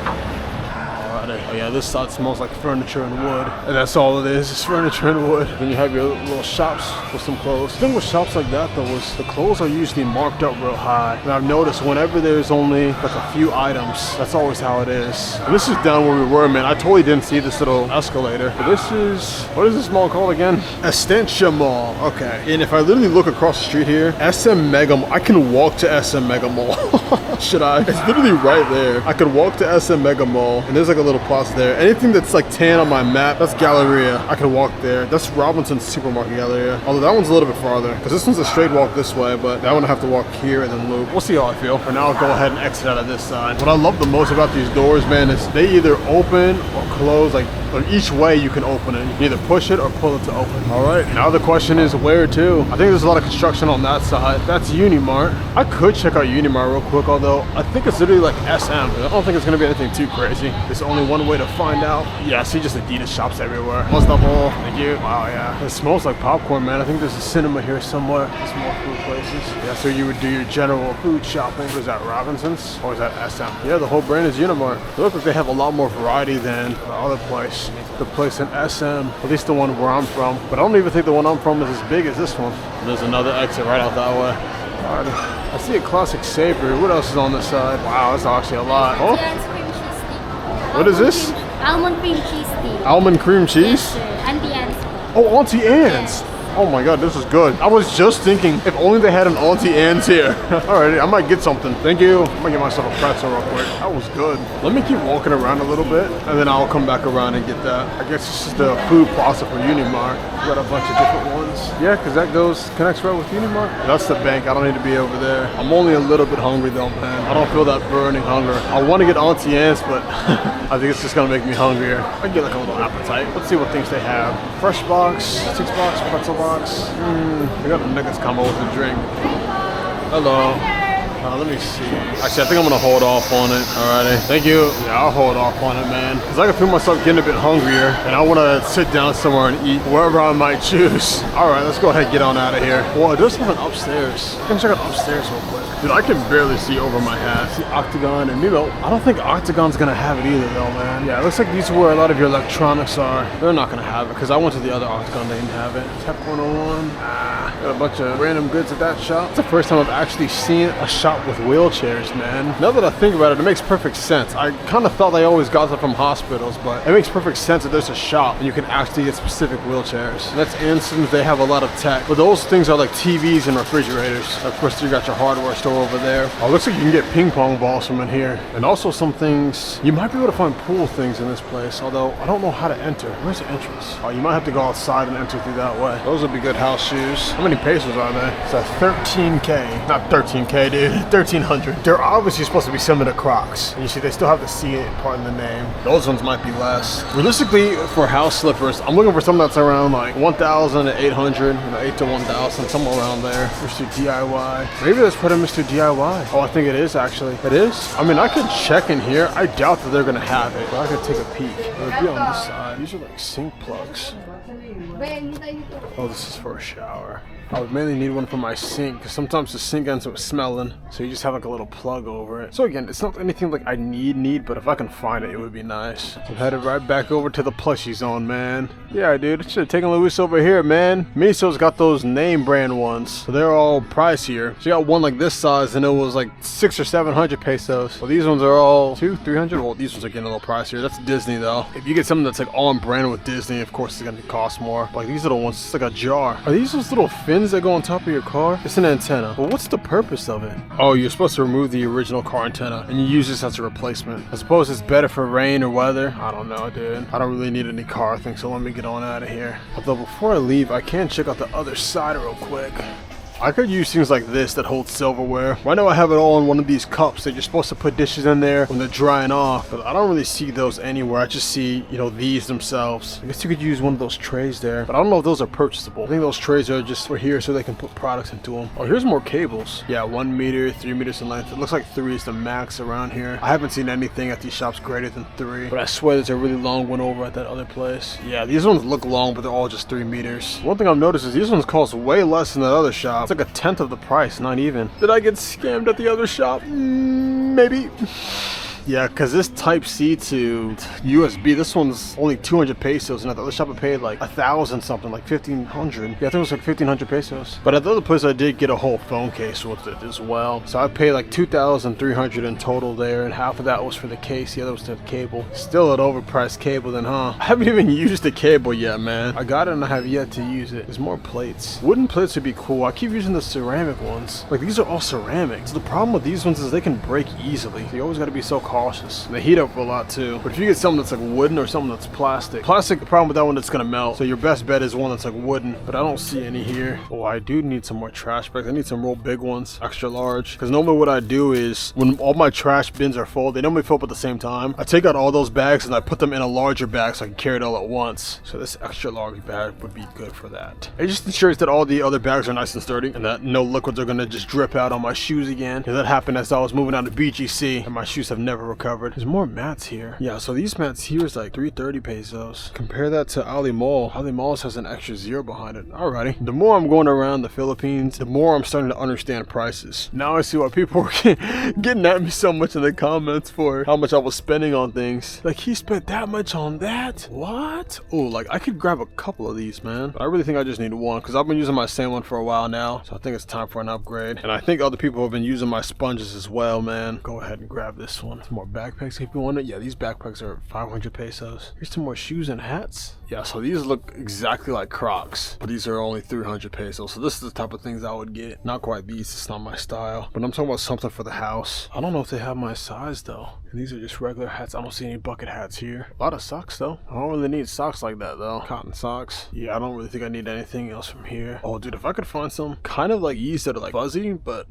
Alrighty. Oh yeah, this side smells like furniture and wood. And that's all it is furniture and wood. Then you have your little shops with some clothes. The thing with shops like that though is the clothes are usually marked up real high. And I've noticed whenever there's only like a few items, that's always how it is. And this is down where we were, man. I totally didn't see this little escalator. But this is, what is this mall called again? Estancia Mall. Okay. And if I literally look across the street here, SM Mega Mall, I can walk to SM Mega Mall. Should I? It's literally right there. I could walk to SM Mega Mall, and there's like a little plaza there. Anything that's like tan on my map, that's Galleria. I can walk there. That's Robinson's Supermarket Galleria. Although that one's a little bit farther, because this one's a straight walk this way, but that one I have to walk here and then loop. We'll see how I feel. For now, I'll go ahead and exit out of this side. What I love the most about these doors, man, is they either open or close, like each way you can open it. You can either push it or pull it to open. All right, now the question is where to? I think there's a lot of construction on that side. That's Unimart. I could check out Unimart real quick, although I think it's literally like SM. I don't think it's gonna be anything too crazy. There's only one way to find out. Yeah, I see just Adidas shops everywhere. What's up, all? Thank you. Wow, yeah. It smells like popcorn, man. I think there's a cinema here somewhere. There's more food places. Yeah, so you would do your general food shopping. What is that, Robinson's? Or is that SM? Yeah, the whole brand is Unimart. They look like they have a lot more variety than the other place. The place in SM, at least the one where I'm from. But I don't even think the one I'm from is as big as this one. There's another exit right out that way. All right. I see a classic savory. What else is on this side? Wow, that's actually a lot. Oh, Cream cheese stick. what is this? Almond cream cheese stick. Almond cream cheese? Yes, sir. Auntie Anne's. Oh, Auntie Anne's. Oh my god, this is good. I was just thinking, if only they had an Auntie Anne's here. Alright, I might get something. Thank you. I'm gonna get myself a pretzel real quick. That was good. Let me keep walking around a little bit, and then I'll come back around and get that. I guess this is the food plaza for Unimart. We got a bunch of different ones. Yeah, because that connects right with Unimart. That's the bank. I don't need to be over there. I'm only a little bit hungry though, man. I don't feel that burning hunger. I want to get Auntie Anne's, but I think it's just gonna make me hungrier. I can get like a little appetite. Let's see what things they have. Fresh box, 6 box, pretzel box. They got the niggas come over to drink. Hello. Let me see. Actually, I think I'm gonna hold off on it. Alrighty. Thank you. Yeah, I'll hold off on it, man. Because I can feel myself getting a bit hungrier, and I want to sit down somewhere and eat wherever I might choose. Alright, let's go ahead and get on out of here. Well, it does have an upstairs. I can check out upstairs real quick. Dude, I can barely see over my head. See Octagon, and I don't think Octagon's gonna have it either, though, man. Yeah, it looks like these are where a lot of your electronics are. They're not gonna have it, because I went to the other Octagon, they didn't have it. Tech 101. Got a bunch of random goods at that shop. It's the first time I've actually seen a shop with wheelchairs, man. Now that I think about it, it makes perfect sense. I kind of thought they always got them from hospitals, but it makes perfect sense that there's a shop and you can actually get specific wheelchairs. And that's Anson's. They have a lot of tech, but those things are like TVs and refrigerators. Of course, you got your hardware store over there. Oh, looks like you can get ping pong balls from in here. And also some things, you might be able to find pool things in this place, although I don't know how to enter. Where's the entrance? Oh, you might have to go outside and enter through that way. Those would be good house shoes. How many pesos are they? It's a 13K. Not 13K, dude. 1300. They're obviously supposed to be similar to Crocs. And you see, they still have the C part in the name. Those ones might be less. Realistically, for house slippers, I'm looking for something that's around like 1,000 to 800, 8 to 1,000, somewhere around there. Mr. DIY. Maybe let's put in Mr. DIY. Oh, I think it is actually. It is? I mean, I could check in here. I doubt that they're gonna have it, but I could take a peek. It would be on this side. These are like sink plugs. Oh, this is for a shower. I would mainly need one for my sink, because sometimes the sink ends up smelling, so you just have like a little plug over it. So again, it's not anything like I need, but if I can find it, it would be nice. I'm headed right back over to the plushie zone, man. Yeah, dude, should have taken Luis over here, man. Miso's got those name brand ones, so they're all pricier. She got one like this size, and it was like 600 or 700 pesos. Well, these ones are all 200, 300. Well, these ones are getting a little pricier. That's Disney, though. If you get something that's like on brand with Disney, of course, it's gonna cost more. Like these little ones, it's like a jar. Are these those little fins that go on top of your car? It's an antenna. Well, what's the purpose of it? Oh, you're supposed to remove the original car antenna and you use this as a replacement. I suppose it's better for rain or weather. I don't know, dude. I don't really need any car things, so let me get on out of here. Although before I leave, I can check out the other side real quick. I could use things like this that hold silverware. Right now I have it all in one of these cups that you're supposed to put dishes in there when they're drying off, but I don't really see those anywhere. I just see, you know, these themselves. I guess you could use one of those trays there, but I don't know if those are purchasable. I think those trays are just for here so they can put products into them. Oh, here's more cables. Yeah, 1 meter, 3 meters in length. It looks like 3 is the max around here. I haven't seen anything at these shops greater than 3, but I swear there's a really long one over at that other place. Yeah, these ones look long, but they're all just 3 meters. One thing I've noticed is these ones cost way less than that other shop. It's like a 1/10 of the price, not even. Did I get scammed at the other shop? Maybe. Yeah, because this Type-C to USB, this one's only 200 pesos, and at the other shop I paid like 1,000 something, like 1,500. Yeah, I think it was like 1,500 pesos. But at the other place I did get a whole phone case with it as well. So I paid like 2,300 in total there, and half of that was for the case, the other was to the cable. Still an overpriced cable then, huh? I haven't even used the cable yet, man. I got it and I have yet to use it. There's more plates. Wooden plates would be cool. I keep using the ceramic ones. Like, these are all ceramic. So the problem with these ones is they can break easily. So you always gotta be so cautious. And they heat up a lot too. But if you get something that's like wooden or something that's plastic, the problem with that one, it's gonna melt. So your best bet is one that's like wooden. But I don't see any here. Oh, I do need some more trash bags. I need some real big ones, extra large. Because normally what I do is when all my trash bins are full, they normally fill up at the same time. I take out all those bags and I put them in a larger bag so I can carry it all at once. So this extra large bag would be good for that. It just ensures that all the other bags are nice and sturdy and that no liquids are gonna just drip out on my shoes again. And that happened as I was moving out to BGC and my shoes have never recovered. There's more mats here. Yeah, so these mats here is like 330 pesos. Compare that to Ali Mall. Ali Malls has an extra zero behind it. Alrighty. The more I'm going around the Philippines, the more I'm starting to understand prices. Now I see why people were getting at me so much in the comments for how much I was spending on things. Like, he spent that much on that? What? Oh, like I could grab a couple of these, man. But I really think I just need one because I've been using my same one for a while now. So I think it's time for an upgrade. And I think other people have been using my sponges as well, man. Go ahead and grab this one. Some more backpacks if you want it. Yeah, these backpacks are 500 pesos. Here's some more shoes and hats. Yeah, so these look exactly like Crocs, but these are only 300 pesos. So this is the type of things I would get. Not quite these, it's not my style. But I'm talking about something for the house. I don't know if they have my size though. And these are just regular hats. I don't see any bucket hats here. A lot of socks though. I don't really need socks like that though. Cotton socks. Yeah, I don't really think I need anything else from here. Oh dude, if I could find some kind of like these that are like fuzzy, but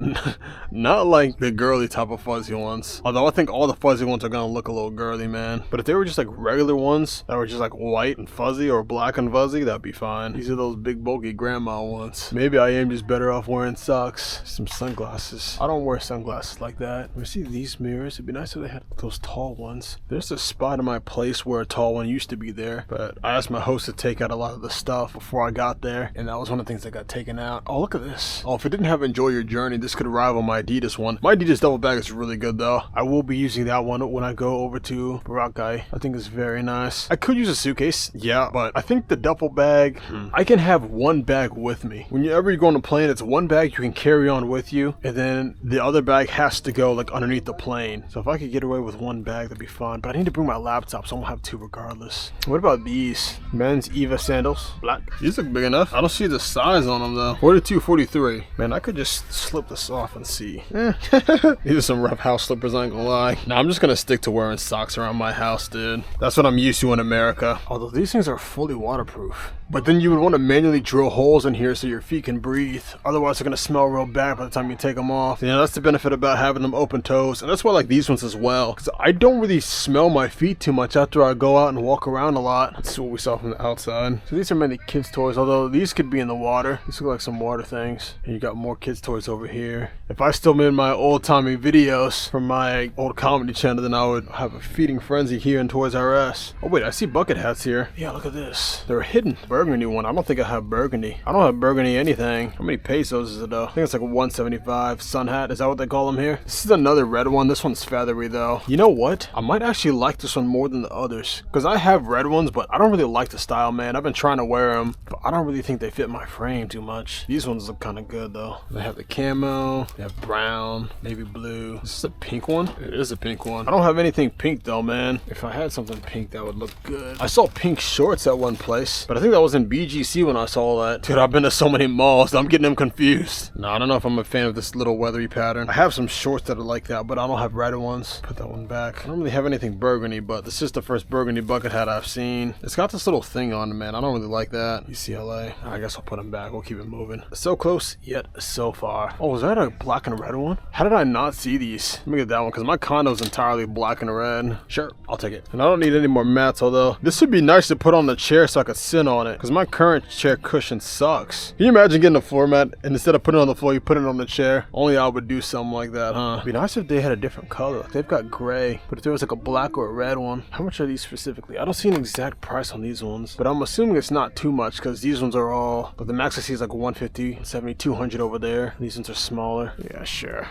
not like the girly type of fuzzy ones. Although I think all the fuzzy ones are gonna look a little girly, man. But if they were just like regular ones that were just like white and fuzzy or black and fuzzy, that'd be fine. These are those big bulky grandma ones. Maybe I am just better off wearing socks. Some sunglasses. I don't wear sunglasses like that. Let me see these mirrors. It'd be nice if they had those tall ones. There's a spot in my place where a tall one used to be there, but I asked my host to take out a lot of the stuff before I got there, and that was one of the things that got taken out. Oh, look at this. Oh, if it didn't have Enjoy Your Journey, this could rival my Adidas one. My Adidas double bag is really good though. I will be using that one when I go over to Boracay. I think it's very nice. I could use a suitcase, yeah, but I think the duffel bag, I can have one bag with me. Whenever you go on a plane, it's one bag you can carry on with you, and then the other bag has to go like underneath the plane. So if I could get away with one bag, that'd be fine. But I need to bring my laptop, so I'm gonna have two regardless. What about these? Men's Eva sandals, black. These look big enough. I don't see the size on them though. 42, 43. Man, I could just slip this off and see. These are some rough house slippers, I ain't gonna lie. Nah, I'm just gonna stick to wearing socks around my house, dude. That's what I'm used to in America. Although these things are fully waterproof. But then you would want to manually drill holes in here so your feet can breathe. Otherwise, they're gonna smell real bad by the time you take them off. Yeah, that's the benefit about having them open toes. And that's why I like these ones as well. Because I don't really smell my feet too much after I go out and walk around a lot. That's what we saw from the outside. So these are mainly kids' toys, although these could be in the water. These look like some water things. And you got more kids' toys over here. If I still made my old-timey videos from my old comedy channel, then I would have a feeding frenzy here in Toys R Us. Oh wait, I see bucket hats here. Yeah, look at this. They're hidden. Burgundy one. I don't think I have burgundy. I don't have burgundy anything. How many pesos is it though? I think it's like a 175 sun hat. Is that what they call them here? This is another red one. This one's feathery though. You know what? I might actually like this one more than the others. Because I have red ones, but I don't really like the style, man. I've been trying to wear them, but I don't really think they fit my frame too much. These ones look kind of good though. They have the camo. They have brown, navy blue. Is this a pink one? It is a pink one. I don't have anything pink though, man. If I had something pink, that would look good. I saw pink shorts at one place, but I think that was in BGC when I saw that. Dude, I've been to so many malls, I'm getting them confused. No, I don't know if I'm a fan of this little weathery pattern. I have some shorts that are like that, but I don't have red ones. Put that one back. I don't really have anything burgundy, but this is the first burgundy bucket hat I've seen. It's got this little thing on it, man. I don't really like that. UCLA. I guess I'll put them back. We'll keep it moving. So close, yet so far. Oh, is that a black and red one? How did I not see these? Let me get that one, because my condo's entirely black and red. Sure, I'll take it. And I don't need any more mats, although this would be nice to put on the chair so I could sit on it, because my current chair cushion sucks. Can you imagine getting a floor mat and instead of putting it on the floor, you put it on the chair? Only I would do something like that, huh? It'd be nice if they had a different color. Like they've got gray, but if there was like a black or a red one. How much are these specifically? I don't see an exact price on these ones, but I'm assuming it's not too much because these ones are all, but the max I see is like 150, 70, 200 over there. These ones are smaller. Yeah, sure.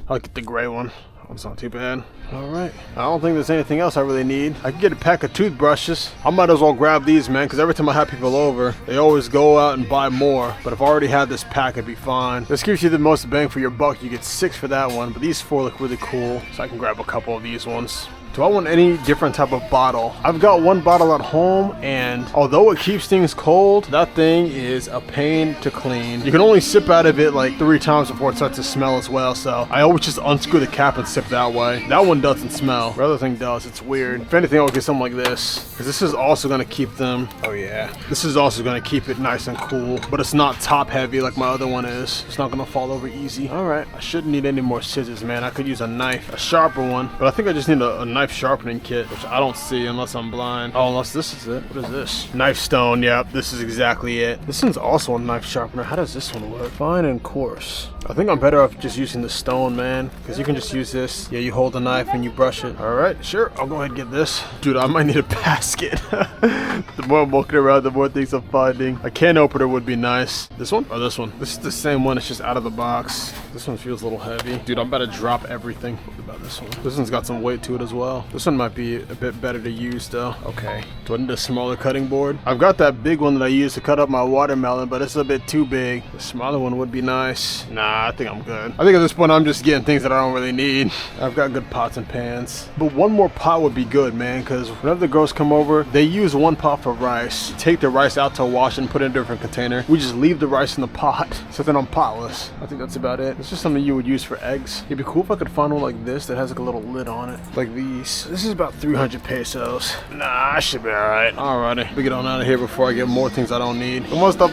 I'll get the gray one. That's not too bad. All right. I don't think there's anything else I really need. I can get a pack of toothbrushes. I might as well grab these, man, because every time I have people over, they always go out and buy more. But if I already had this pack, it'd be fine. This gives you the most bang for your buck. You get 6 for that one, but these 4 look really cool, so I can grab a couple of these ones. Do I want any different type of bottle? I've got one bottle at home, and although it keeps things cold, that thing is a pain to clean. You can only sip out of it like 3 times before it starts to smell as well, so I always just unscrew the cap and sip that way. That one doesn't smell. The other thing does. It's weird. If anything, I'll get something like this, because this is also going to keep them. Oh yeah. This is also going to keep it nice and cool, but it's not top heavy like my other one is. It's not going to fall over easy. All right. I shouldn't need any more scissors, man. I could use a knife, a sharper one, but I think I just need a knife sharpening kit, which I don't see unless I'm blind. Oh, unless this is it. What is this? Knife stone. Yep, this is exactly it. This one's also a knife sharpener. How does this one work? Fine and coarse. I think I'm better off just using the stone, man, because you can just use this. Yeah, you hold the knife and you brush it. All right, sure. I'll go ahead and get this. Dude, I might need a basket. The more I'm walking around, the more things I'm finding. A can opener would be nice. This one or this one? This is the same one. It's just out of the box. This one feels a little heavy. Dude, I'm about to drop everything. What about this one? This one's got some weight to it as well. This one might be a bit better to use though. Okay. Do I need a smaller cutting board? I've got that big one that I use to cut up my watermelon, but it's a bit too big. The smaller one would be nice. Nah, I think I'm good. I think at this point I'm just getting things that I don't really need. I've got good pots and pans. But one more pot would be good, man, because whenever the girls come over, they use one pot for rice. Take the rice out to wash and put it in a different container. We just leave the rice in the pot. So then I'm potless. I think that's about it. It's just something you would use for eggs. It'd be cool if I could find one like this that has like a little lid on it. Like these. This is about 300 pesos. Nah, I should be alright. Alrighty. We get on out of here before I get more things I don't need. Come on, stop.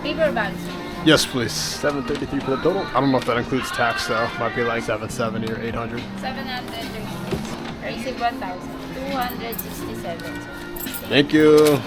Paper bags. Yes, please. $733 for the total. I don't know if that includes tax though. Might be like $770 or $800. 736. Receive 1,267. Thank you.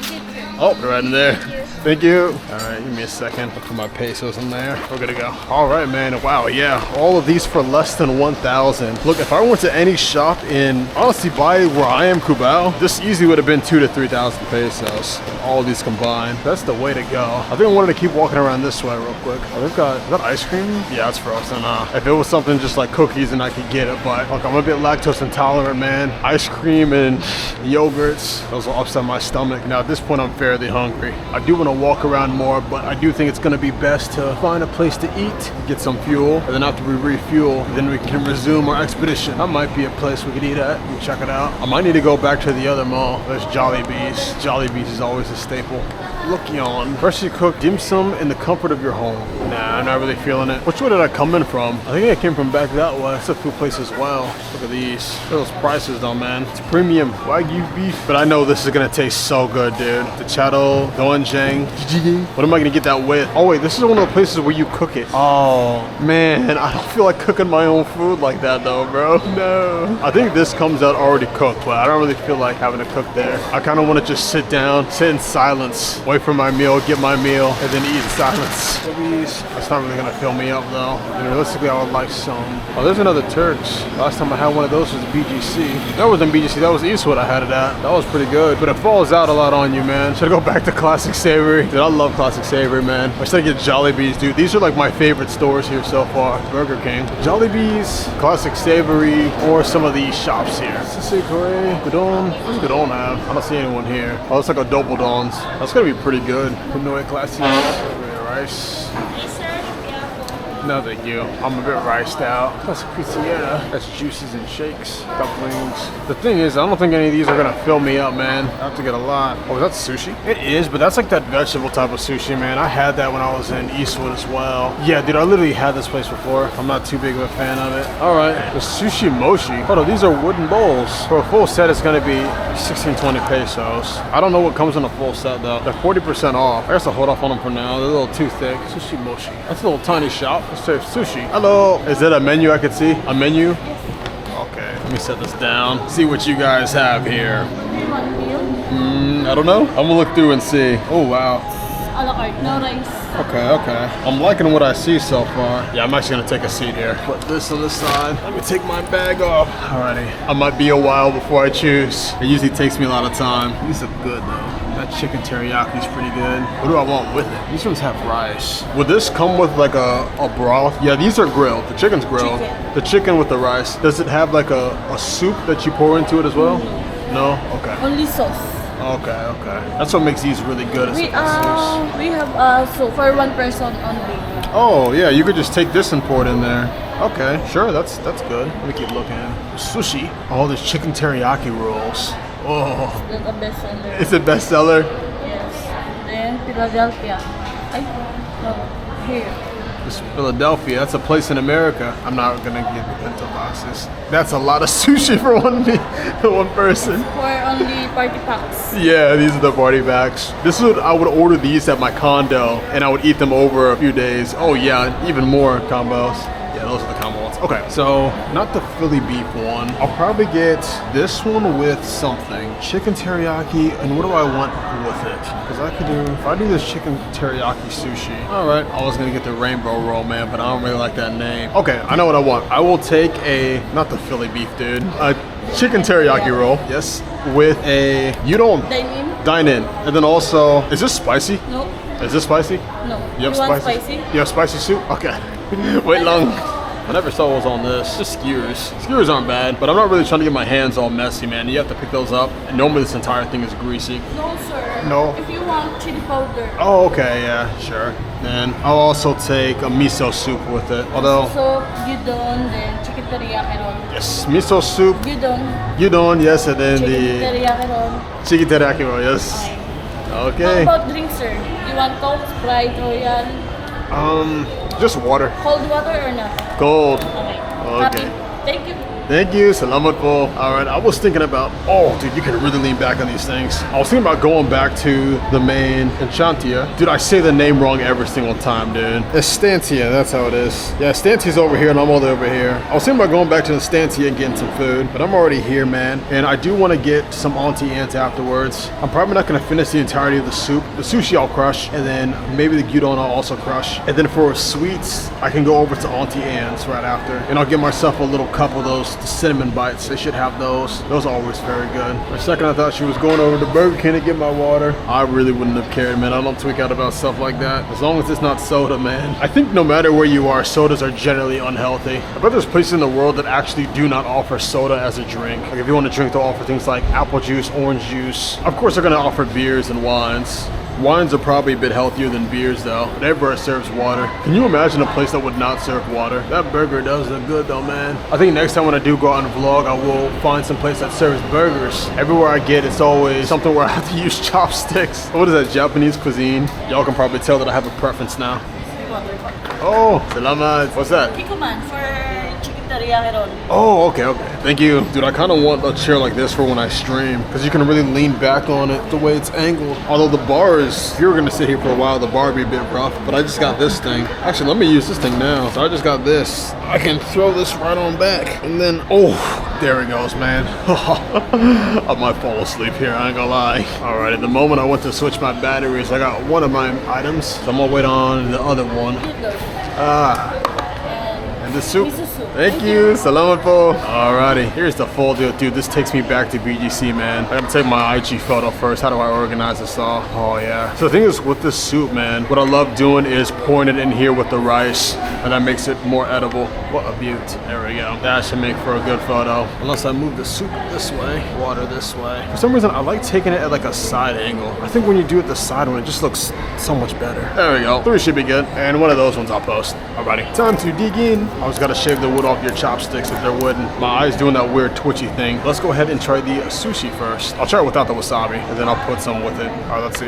Oh, they're right in there. Thank you. All right, give me a second. I'll put my pesos in there. We're good to go. All right, man. Wow, yeah. All of these for less than 1,000. Look, if I went to any shop in, honestly, by where I am, Cubao, this easily would have been 2,000 to 3,000 pesos. All of these combined. That's the way to go. I think I wanted to keep walking around this way real quick. Oh, they've got, is that ice cream? Yeah, it's frozen. If it was something just like cookies, then I could get it. But look, I'm a bit lactose intolerant, man. Ice cream and yogurts, those will upset my stomach. Now, at this point, I'm fairly hungry. I do want to walk around more, but I do think it's going to be best to find a place to eat, get some fuel, and then after we refuel, then we can resume our expedition. That might be a place we could eat at. We can check it out. I might need to go back to the other mall. There's Jollibee's. Jollibee's is always a staple. Look yon. Freshly cooked dim sum in the comfort of your home. Nah, I'm not really feeling it. Which way did I come in from? I think I came from back that way. It's a food place as well. Look at these. Look at those prices though, man. It's premium Wagyu beef. But I know this is gonna taste so good, dude. The chado, doenjang. What am I gonna get that with? Oh wait, this is one of the places where you cook it. Oh man, I don't feel like cooking my own food like that though, bro. No. I think this comes out already cooked, but I don't really feel like having to cook there. I kind of want to just sit down, sit in silence, wait for my meal, get my meal, and then eat in silence. That's not really gonna fill me up though. And realistically, I would like some. Oh, there's another Turks. Last time I had one of those was BGC. That wasn't BGC, that was Eastwood I had it at. That was pretty good, but it falls out a lot on you, man. Should I go back to Classic Savory? Dude, I love Classic Savory, man. I should get Jollibee's, dude. These are like my favorite stores here so far. Burger King, Jollibee's, Classic Savory, or some of these shops here. Sisei Kore, Gudon. What does Gudon have? I don't see anyone here. Oh, it's like a double dons. That's gonna be pretty good. Pinoy Classic. Rice. No, thank you. I'm a bit riced out. That's a pizzeria. That's juices and shakes, dumplings. The thing is, I don't think any of these are gonna fill me up, man. I have to get a lot. Oh, is that sushi? It is, but that's like that vegetable type of sushi, man. I had that when I was in Eastwood as well. Yeah, dude, I literally had this place before. I'm not too big of a fan of it. All right, the sushi mochi. Hold on, these are wooden bowls. For a full set, it's gonna be 1620 pesos. I don't know what comes in a full set though. They're 40% off. I guess I'll hold off on them for now. They're a little too thick. Sushi mochi. That's a little tiny shop. Let's say sushi. Hello. Is that a menu I could see? A menu? Okay, let me set this down. See what you guys have here. I don't know. I'm gonna look through and see. Oh wow. A la carte, no rice. Okay. I'm liking what I see so far. Yeah, I'm actually gonna take a seat here. Put this on the side. Let me take my bag off. Alrighty. I might be a while before I choose. It usually takes me a lot of time. These look good though. That chicken teriyaki is pretty good. What do I want with it? These ones have rice. Would this come with like a broth? Yeah, these are grilled. The chicken's grilled. Chicken. The chicken with the rice. Does it have like a soup that you pour into it as well? No? Okay. Only sauce. Okay, okay. That's what makes these really good. Is We the sauce. we have so for one person only. Oh yeah, you could just take this and pour it in there. Okay, sure, that's good. Let me keep looking. Sushi. Oh, there's chicken teriyaki rolls. Oh, That's the best seller. it's a bestseller. Yes. Then Philadelphia. I no here. This Philadelphia, that's a place in America. I'm not gonna get the bento boxes. That's a lot of sushi for one person. For only party packs. Yeah, these are the party packs. This is I would order these at my condo, and I would eat them over a few days. Oh yeah, even more combos. Yeah, those are the combo ones. Okay, so not the Philly beef one. I'll probably get this one with something. Chicken teriyaki, and what do I want with it? Because I could do, if I do this chicken teriyaki sushi. All right, I was gonna get the rainbow roll, man, but I don't really like that name. Okay, I know what I want. I will take not the Philly beef, dude. A chicken teriyaki roll, yes, with a, you don't dine in. And then also, is this spicy? No. Is this spicy? No. You have want spicy? You have spicy soup? Okay. Wait long. I never saw what was on this. Just skewers. Skewers aren't bad, but I'm not really trying to get my hands all messy, man. You have to pick those up. And normally this entire thing is greasy. No, sir. No. If you want chili powder. Oh, okay, yeah, sure. Then I'll also take a miso soup with it. Although, So gyudon, then chicken teriyaki roll. yes, miso soup, Gyudon, yes, and then chicken the teriyaki roll. chicken teriyaki roll, yes. How Okay. about drinks, sir? You want Coke, Sprite, Royal, Just water. cold water or not? Cold. Okay. Okay. Happy. Thank you. Thank you, salamat po. All right, I was thinking about, oh, dude, you can really lean back on these things. I was thinking about going back to the main Estancia. Dude, I say the name wrong every single time, dude. Estancia, that's how it is. Yeah, Estancia's over here and I'm all the way over here. I was thinking about going back to Estancia and getting some food, but I'm already here, man. And I do want to get some Auntie Anne's afterwards. I'm probably not going to finish the entirety of the soup. The sushi I'll crush, and then maybe the gyudon I'll also crush. And then for sweets, I can go over to Auntie Anne's right after. And I'll get myself a little cup of those cinnamon bites. They should have those. Those are always very good. For a second I thought she was going over to Burger King to get my water. I really wouldn't have cared, man. I don't tweak out about stuff like that. As long as it's not soda, man. I think no matter where you are, sodas are generally unhealthy. I bet there's places in the world that actually do not offer soda as a drink. Like if you want to drink, they'll offer things like apple juice, orange juice. Of course they're going to offer beers and wines. Wines are probably a bit healthier than beers though, but everywhere serves water. Can you imagine a place that would not serve water? That burger does look good though, man. I think next time when I do go out and vlog, I will find some place that serves burgers. Everywhere I get, it's always something where I have to use chopsticks. What is that, Japanese cuisine? Y'all can probably tell that I have a preference now. Oh, salamat. What's that? Kikuman for chicken teriyaki roll. Oh, okay, okay. Thank you. Dude, I kind of want a chair like this for when I stream, because you can really lean back on it the way it's angled. Although the bar is, if you were going to sit here for a while, the bar would be a bit rough, but I just got this thing. Actually, let me use this thing now. So I just got this. I can throw this right on back, and then, oh, there it goes, man. I might fall asleep here, I ain't gonna lie. All right, at the moment I went to switch my batteries, I got one of my items, so I'm gonna wait on the other one. And the soup. Miso soup. Thank you. Salamat po. Alrighty, here's the full deal, dude. This takes me back to BGC, man. I gotta take my IG photo first. How do I organize this all? Oh yeah. So the thing is with this soup, man, what I love doing is pouring it in here with the rice, and that makes it more edible. What a beaut. There we go. That should make for a good photo. Unless I move the soup this way, water this way. For some reason, I like taking it at like a side angle. I think when you do it the side one, it just looks so much better. There we go. 3 should be good. And one of those ones I'll post. Alrighty. Time to dig in. I always gotta shave the wood off your chopsticks if they're wooden. My eye's doing that weird twitchy thing. Let's go ahead and try the sushi first. I'll try it without the wasabi, and then I'll put some with it. Alright, let's see.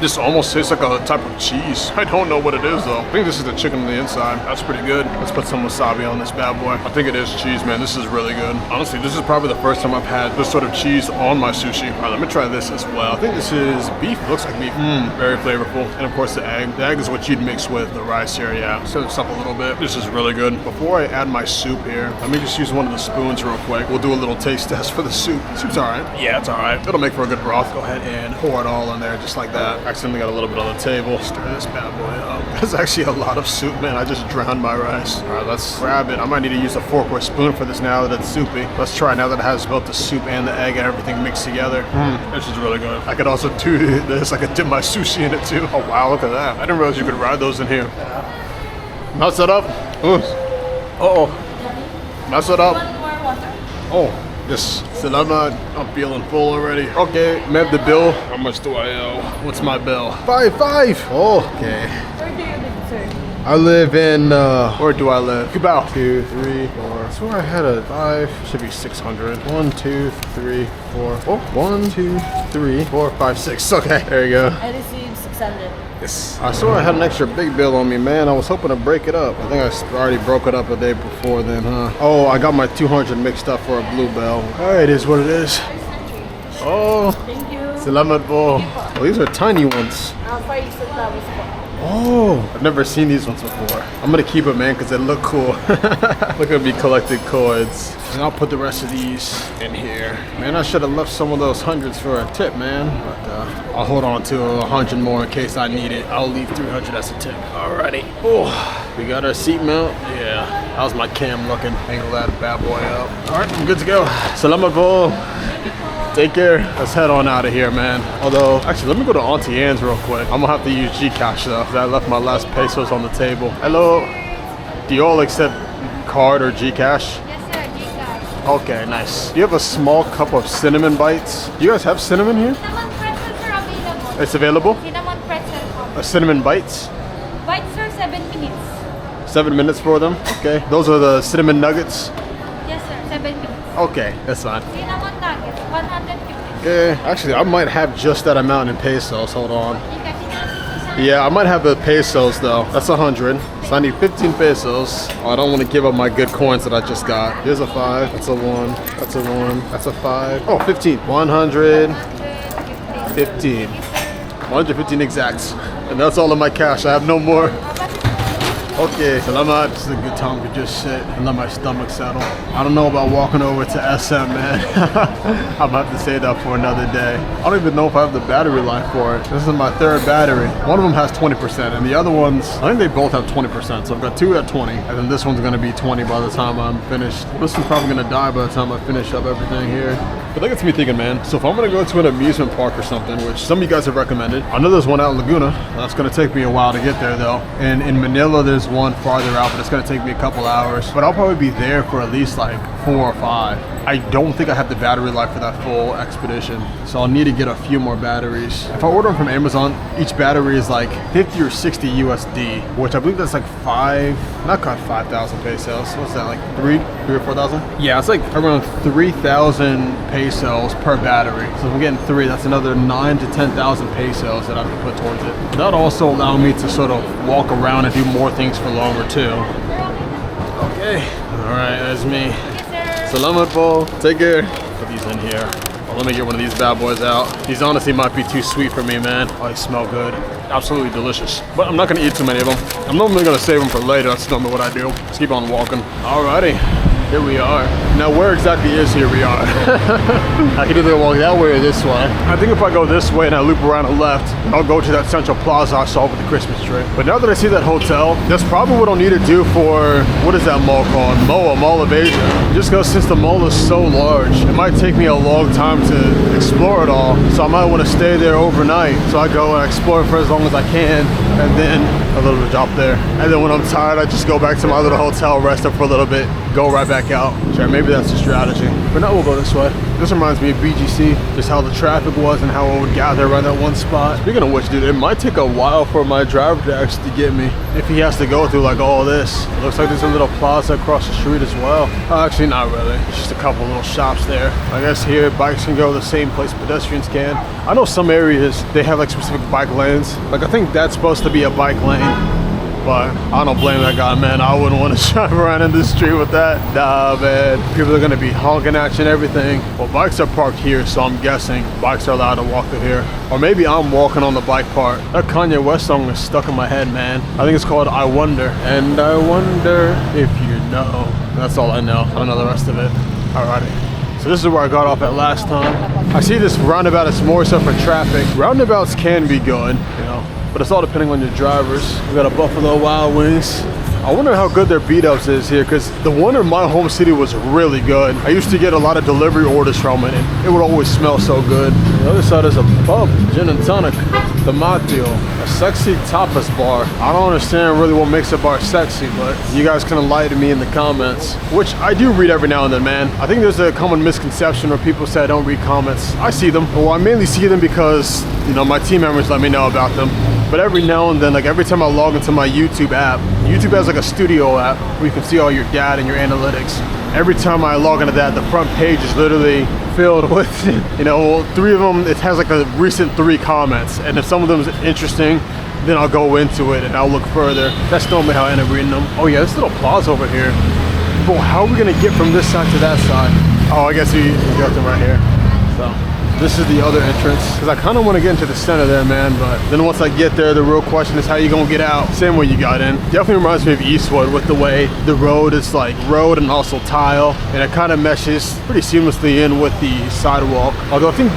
This almost tastes like a type of cheese. I don't know what it is though. I think this is the chicken on the inside. That's pretty good. Let's put some wasabi on this bad boy. I think it is cheese, man. This is really good. Honestly, this is probably the first time I've had this sort of cheese on my sushi. Alright, let me try this as well. I think this is beef. Looks like beef. Very flavorful. And of course the egg. The egg is what you'd mix with the rice here, yeah. So it's up a little bit. This is really good. Before I add my soup here, let me just use one of the spoons real quick. We'll do a little taste test for the soup. Soup's all right. Yeah, it's all right. It'll make for a good broth. Go ahead and pour it all in there just like that. Accidentally got a little bit on the table. Stir this bad boy up. That's actually a lot of soup, man. I just drowned my rice. All right, let's grab it. I might need to use a fork or a spoon for this now that it's soupy. Let's try it now that it has both the soup and the egg and everything mixed together. This is really good. I could also do this. I could dip my sushi in it too. Oh wow, look at that. I didn't realize you could ride those in here. Mess it up. Uh-oh. Mess it up. Want more water? Oh, yes. Salamat. I'm feeling full already. Okay, made the bill. How much do I owe? What's my bill? 5. Oh, okay. Where do you live, sir? I live in, where do I live? Cubao. 2, 3, 4. I swear I had a 5. Should be 600. 1, 2, 3, 4. Oh, 1, 2, 3, 4, 5, 6. Okay, there you go. I received 600. Yes. I swear I had an extra big bill on me, man. I was hoping to break it up. I think I already broke it up a day before then, huh? Oh, I got my 200 mixed up for a bluebell. All right, it is what it is. Oh, Thank you. salamat po. Oh, these are tiny ones. 5 centavos po. Oh, I've never seen these ones before. I'm gonna keep it, man, because they look cool. Look at me collecting coins. And I'll put the rest of these in here. Man, I should have left some of those hundreds for a tip, man. But I'll hold on to 100 more in case I need it. I'll leave 300 as a tip. Alrighty. Oh, we got our seat mount. Yeah. How's my cam looking? Angle that bad boy up. Alright, I'm good to go. Salamat po. Take care. Let's head on out of here, man. Although, actually, let me go to Auntie Anne's real quick. I'm gonna have to use Gcash though, because I left my last pesos on the table. Hello. Do you all accept card or Gcash? Yes, sir. Gcash. Okay, nice. Do you have a small cup of cinnamon bites? Do you guys have cinnamon here? Cinnamon pretzels are available. It's available? Cinnamon pretzel. Cinnamon bites? Bites, sir, 7 minutes. 7 minutes for them? Okay. Those are the cinnamon nuggets? Yes, sir. 7 minutes. Okay, that's fine. Cinnamon nuggets, 150. Okay. Actually, I might have just that amount in pesos. Hold on. Gcash. Yeah, I might have the pesos though. That's 100. So I need 15 pesos. Oh, I don't want to give up my good coins that I just got. Here's a 5. That's a 1. That's a 1. That's a 5. Oh, 15. 100. 15. 115 exact. And that's all of my cash. I have no more. Okay, salamat. This is a good time to just sit and let my stomach settle. I don't know about walking over to SM, man. I'm gonna have to save that for another day. I don't even know if I have the battery life for it. This is my 3rd battery. One of them has 20%, and the other ones, I think they both have 20%. So I've got 2 at 20, and then this one's gonna be 20 by the time I'm finished. This one's probably gonna die by the time I finish up everything here. But that gets me thinking, man. So if I'm gonna go to an amusement park or something, which some of you guys have recommended, I know there's one out in Laguna. That's gonna take me a while to get there though. And in Manila, there's one farther out, but it's gonna take me a couple hours. But I'll probably be there for at least like 4 or 5. I don't think I have the battery life for that full expedition. So I'll need to get a few more batteries. If I order them from Amazon, each battery is like 50 or 60 USD, which I believe that's like 5,000 pesos. What's that, like 3 or 4,000? Yeah, it's like around 3,000 pesos per battery. So if I'm getting 3, that's another 9,000 to 10,000 pesos that I have to put towards it. That'll also allow me to sort of walk around and do more things for longer too. Okay, all right, that's me. Yes, sir. Salamat po. Take care. Put these in here. Well, let me get one of these bad boys out. These honestly might be too sweet for me, man. Oh, they smell good. Absolutely delicious. But I'm not gonna eat too many of them. I'm normally gonna save them for later. That's normally what I do. Just keep on walking. Alrighty. Here we are. Now, where exactly is here we are? I can either walk that way or this way. I think if I go this way and I loop around and left, I'll go to that central plaza I saw with the Christmas tree. But now that I see that hotel, that's probably what I'll need to do for, what is that mall called? MOA, Mall of Asia. Just because since the mall is so large, it might take me a long time to explore it all. So I might want to stay there overnight. So I go and explore for as long as I can. And then a little drop there. And then when I'm tired, I just go back to my little hotel, rest up for a little bit, go right back out. Sure, maybe that's the strategy. But now we'll go this way. This reminds me of BGC, just how the traffic was and how I would gather around that one spot. Speaking of which, dude, it might take a while for my driver to actually get me if he has to go through like all this. It looks like there's a little plaza across the street as well. Actually, not really. It's just a couple little shops there. I guess here bikes can go the same place pedestrians can. I know some areas they have like specific bike lanes. Like I think that's supposed to be a bike lane. But I don't blame that guy, man. I wouldn't want to drive around in the street with that. Nah, man. People are gonna be honking at you and everything. Well, bikes are parked here, so I'm guessing bikes are allowed to walk through here. Or maybe I'm walking on the bike part. That Kanye West song is stuck in my head, man. I think it's called I Wonder. And I wonder if you know. That's all I know. I don't know the rest of it. Alrighty. So this is where I got off at last time. I see this roundabout is more so for traffic. Roundabouts can be good, you know, but it's all depending on your drivers. We got a Buffalo Wild Wings. I wonder how good their beat-ups is here, because the one in my home city was really good. I used to get a lot of delivery orders from it, and it would always smell so good. The other side is a pub, gin and tonic, the Matio, a sexy tapas bar. I don't understand really what makes a bar sexy, but you guys can enlighten me in the comments, which I do read every now and then, man. I think there's a common misconception where people say I don't read comments. I see them. Well, I mainly see them because, you know, my team members let me know about them. But every now and then, like every time I log into my YouTube app, YouTube has like a studio app where you can see all your data and your analytics. Every time I log into that, the front page is literally filled with, you know, 3 of them, it has like a recent 3 comments. And if some of them is interesting, then I'll go into it and I'll look further. That's normally how I end up reading them. Oh yeah, this little plaza over here. But how are we gonna get from this side to that side? Oh, I guess we got them right here. So. This is the other entrance, because I kind of want to get into the center there, man, but then once I get there, the real question is how you gonna get out. Same way you got in. Definitely reminds me of Eastwood with the way the road is like road and also tile, and it kind of meshes pretty seamlessly in with the sidewalk. Although I think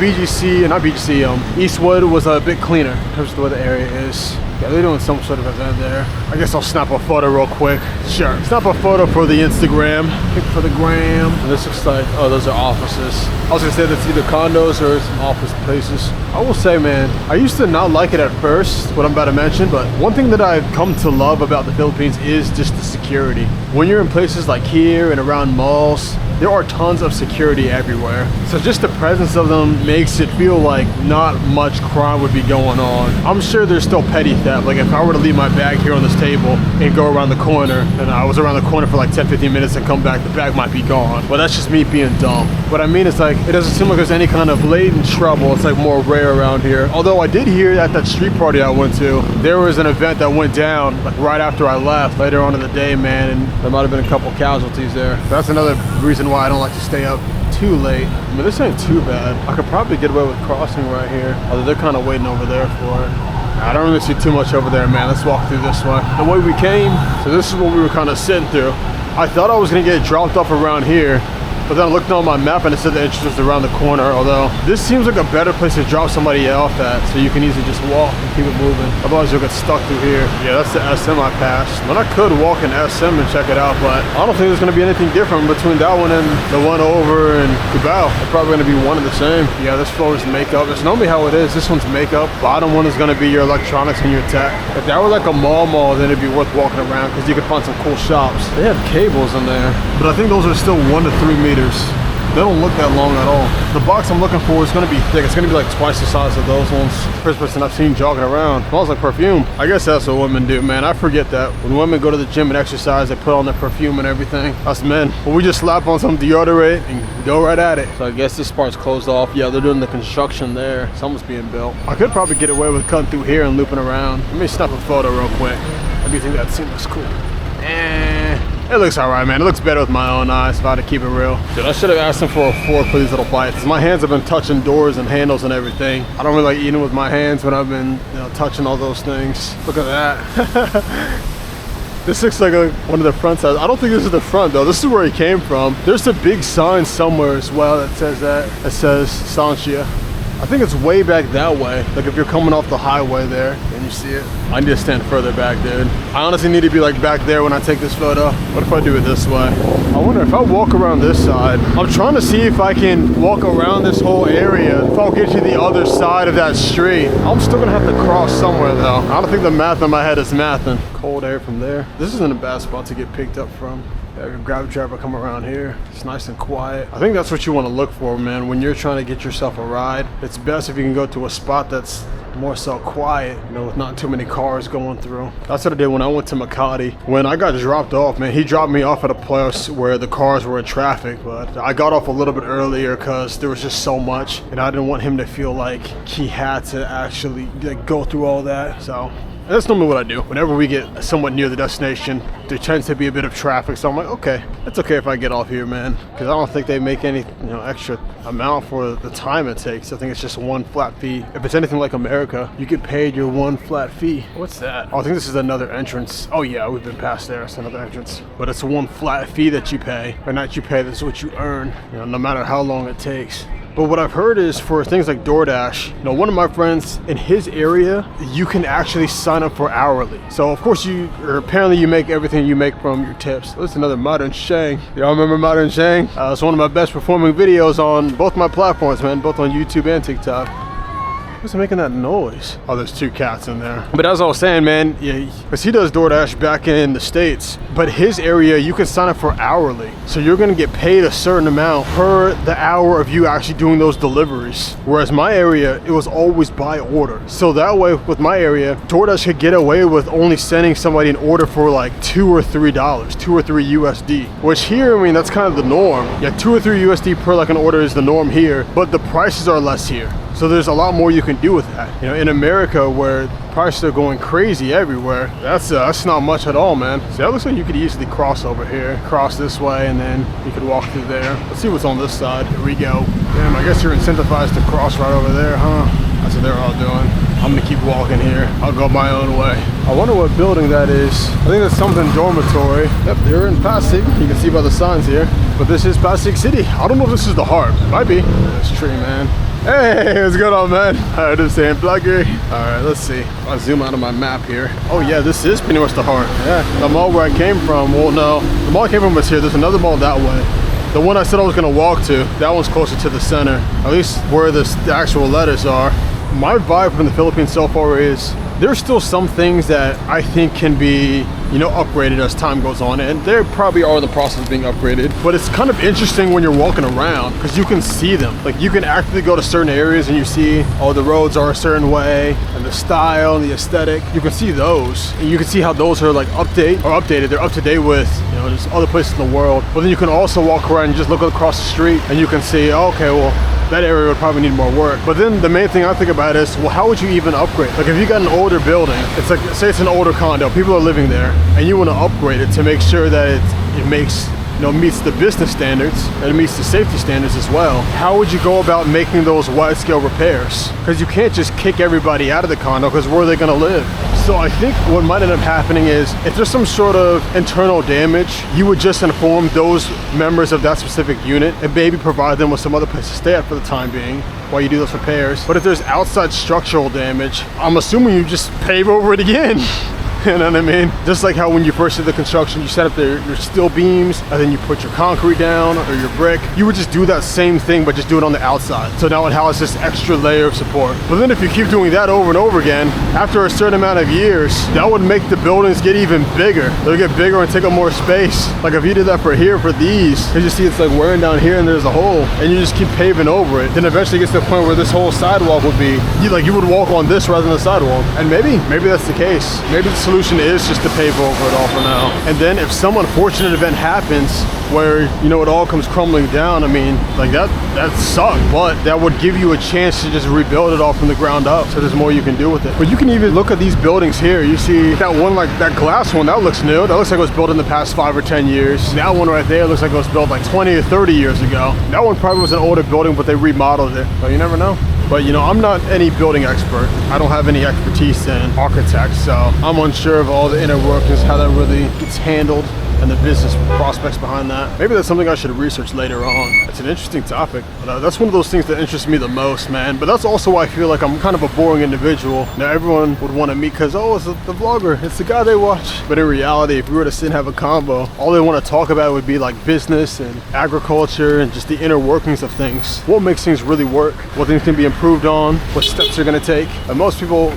Eastwood was a bit cleaner in terms of the way the area is. Yeah, they're doing some sort of event there. I guess I'll snap a photo real quick. Sure. Snap a photo for the Instagram. Pick for the gram. And this looks like, oh, those are offices. I was gonna say that's either condos or some office places. I will say, man, I used to not like it at first, what I'm about to mention, but one thing that I've come to love about the Philippines is just the security. When you're in places like here and around malls, there are tons of security everywhere. So just the presence of them makes it feel like not much crime would be going on. I'm sure there's still petty theft. Like if I were to leave my bag here on this table and go around the corner, and I was around the corner for like 10-15 minutes and come back, the bag might be gone. But that's just me being dumb. What I mean is, like, it doesn't seem like there's any kind of blatant trouble. It's like more rare around here. Although I did hear at that street party I went to, there was an event that went down like right after I left later on in the day, man, and there might have been a couple casualties there. That's another reason why I don't like to stay up too late. I mean, this ain't too bad. I could probably get away with crossing right here, although they're kind of waiting over there for it. I don't really see too much over there, man. Let's walk through this way. The way we came, so this is what we were kind of sitting through. I thought I was gonna get dropped off around here, but then I looked on my map and it said the entrance was around the corner, although this seems like a better place to drop somebody off at, so you can easily just walk and keep it moving. Otherwise you'll get stuck through here. Yeah, that's the SM I passed. When I could walk in SM and check it out, but I don't think there's gonna be anything different between that one and the one over in Cubao. They're probably gonna be one and the same. Yeah, this floor is makeup. It's normally how it is. This one's makeup. Bottom one is gonna be your electronics and your tech. If that were like a mall, then it'd be worth walking around because you could find some cool shops. They have cables in there, but I think those are still 1 to 3 meters. They don't look that long at all. The box I'm looking for is gonna be thick. It's gonna be like twice the size of those ones. First person I've seen jogging around. Smells like perfume. I guess that's what women do, man. I forget that. When women go to the gym and exercise, they put on their perfume and everything. Us men, well, we just slap on some deodorant and go right at it. So I guess this part's closed off. Yeah, they're doing the construction there. Something's being built. I could probably get away with cutting through here and looping around. Let me snap a photo real quick. I do think that scene looks cool. It looks alright, man. It looks better with my own eyes, if I had to keep it real. Dude, I should have asked him for a fork for these little bites. My hands have been touching doors and handles and everything. I don't really like eating with my hands when I've been, you know, touching all those things. Look at that. This looks like one of the front sides. I don't think this is the front though. This is where he came from. There's a big sign somewhere as well that says that. It says Estancia. I think it's way back that way. Like if you're coming off the highway there and you see it. I need to stand further back, dude. I honestly need to be like back there when I take this photo. What if I do it this way? I wonder if I walk around this side. I'm trying to see if I can walk around this whole area. If I'll get to the other side of that street. I'm still gonna have to cross somewhere though. I don't think the math in my head is mathing. Cold air from there. This isn't a bad spot to get picked up from. Yeah, grab a driver, come around here. It's nice and quiet. I think that's what you want to look for, man. When you're trying to get yourself a ride, it's best if you can go to a spot that's more so quiet, you know, with not too many cars going through. That's what I did when I went to Makati. When I got dropped off, man, he dropped me off at a place where the cars were in traffic, but I got off a little bit earlier because there was just so much, and I didn't want him to feel like he had to actually like, go through all that. So And that's normally what I do. Whenever we get somewhat near the destination, there tends to be a bit of traffic. So I'm like, okay, it's okay if I get off here, man. Because I don't think they make any, extra amount for the time it takes. I think it's just one flat fee. If it's anything like America, you get paid your one flat fee. What's that? Oh, I think this is another entrance. Oh yeah, we've been past there. It's another entrance. But it's one flat fee that you pay. Or not you pay, that's what you earn. No matter how long it takes. But what I've heard is for things like DoorDash, one of my friends in his area, you can actually sign up for hourly. So of course apparently you make everything you make from your tips. This is another Modern Shang. Y'all remember Modern Shang? It's one of my best performing videos on both my platforms, man, both on YouTube and TikTok. Who's making that noise? Oh, there's two cats in there. But as I was saying, man, yeah, because he does DoorDash back in the States, but his area, you can sign up for hourly. So you're gonna get paid a certain amount per the hour of you actually doing those deliveries. Whereas my area, it was always by order. So that way, with my area, DoorDash could get away with only sending somebody an order for like $2 or $3, 2 or 3 USD. Which here, I mean, that's kind of the norm. Yeah, 2 or 3 USD per like an order is the norm here, but the prices are less here. So there's a lot more you can do with that. In America, where prices are going crazy everywhere, that's not much at all, man. So that looks like you could easily cross over here, cross this way, and then you could walk through there. Let's see what's on this side. Here we go. Damn, I guess you're incentivized to cross right over there, huh? That's what they're all doing. I'm gonna keep walking here. I'll go my own way. I wonder what building that is. I think that's something dormitory. Yep, they're in Pasig. You can see by the signs here. But this is Pasig City. I don't know if this is the heart. Might be. This tree, man. Hey, what's going on, man? Alright, this is Plugger. Alright, let's see. I'll zoom out of my map here. Oh yeah, this is pretty much the heart. Yeah, the mall where I came from. Well, no, the mall I came from was here. There's another mall that way. The one I said I was gonna walk to, that one's closer to the center. At least where the actual letters are. My vibe from the Philippines so far is there's still some things that I think can be, upgraded as time goes on, and they probably are in the process of being upgraded. But it's kind of interesting when you're walking around because you can see them. Like you can actually go to certain areas and you see, oh, the roads are a certain way, and the style and the aesthetic. You can see those, and you can see how those are like updated. They're up to date with, just other places in the world. But then you can also walk around and just look across the street, and you can see, oh, okay, well, that area would probably need more work. But then the main thing I think about is, well, how would you even upgrade? Like if you got an older building, it's like, say it's an older condo, people are living there, and you want to upgrade it to make sure that it makes, meets the business standards and it meets the safety standards as well. How would you go about making those wide scale repairs? Because you can't just kick everybody out of the condo, because where are they going to live? So I think what might end up happening is if there's some sort of internal damage, you would just inform those members of that specific unit and maybe provide them with some other place to stay at for the time being while you do those repairs. But if there's outside structural damage, I'm assuming you just pave over it again. You know what I mean? Just like how when you first did the construction, you set up your steel beams and then you put your concrete down or your brick. You would just do that same thing, but just do it on the outside. So now it has this extra layer of support. But then if you keep doing that over and over again, after a certain amount of years, that would make the buildings get even bigger. They'll get bigger and take up more space. Like if you did that for these, because you see it's like wearing down here and there's a hole, and you just keep paving over it, then eventually it gets to the point where this whole sidewalk would be, you would walk on this rather than the sidewalk. And maybe that's the case. Maybe the solution is just to pave over it all for now. And then if some unfortunate event happens where, it all comes crumbling down, I mean, like that sucked, but that would give you a chance to just rebuild it all from the ground up. So there's more you can do with it. But you can even look at these buildings here. You see that one, like that glass one, that looks new. That looks like it was built in the past 5 or 10 years. That one right there looks like it was built like 20 or 30 years ago. That one probably was an older building, but they remodeled it. So you never know. But I'm not any building expert. I don't have any expertise in architects, so I'm unsure of all the inner workings, how that really gets handled, and the business prospects behind that. Maybe that's something I should research later on. It's an interesting topic, but that's one of those things that interests me the most, man. But that's also why I feel like I'm kind of a boring individual. Now everyone would want to meet because, oh, it's the vlogger, it's the guy they watch. But in reality, if we were to sit and have a combo, all they want to talk about would be like business and agriculture and just the inner workings of things. What makes things really work, what things can be improved on, what steps they're going to take. And most people,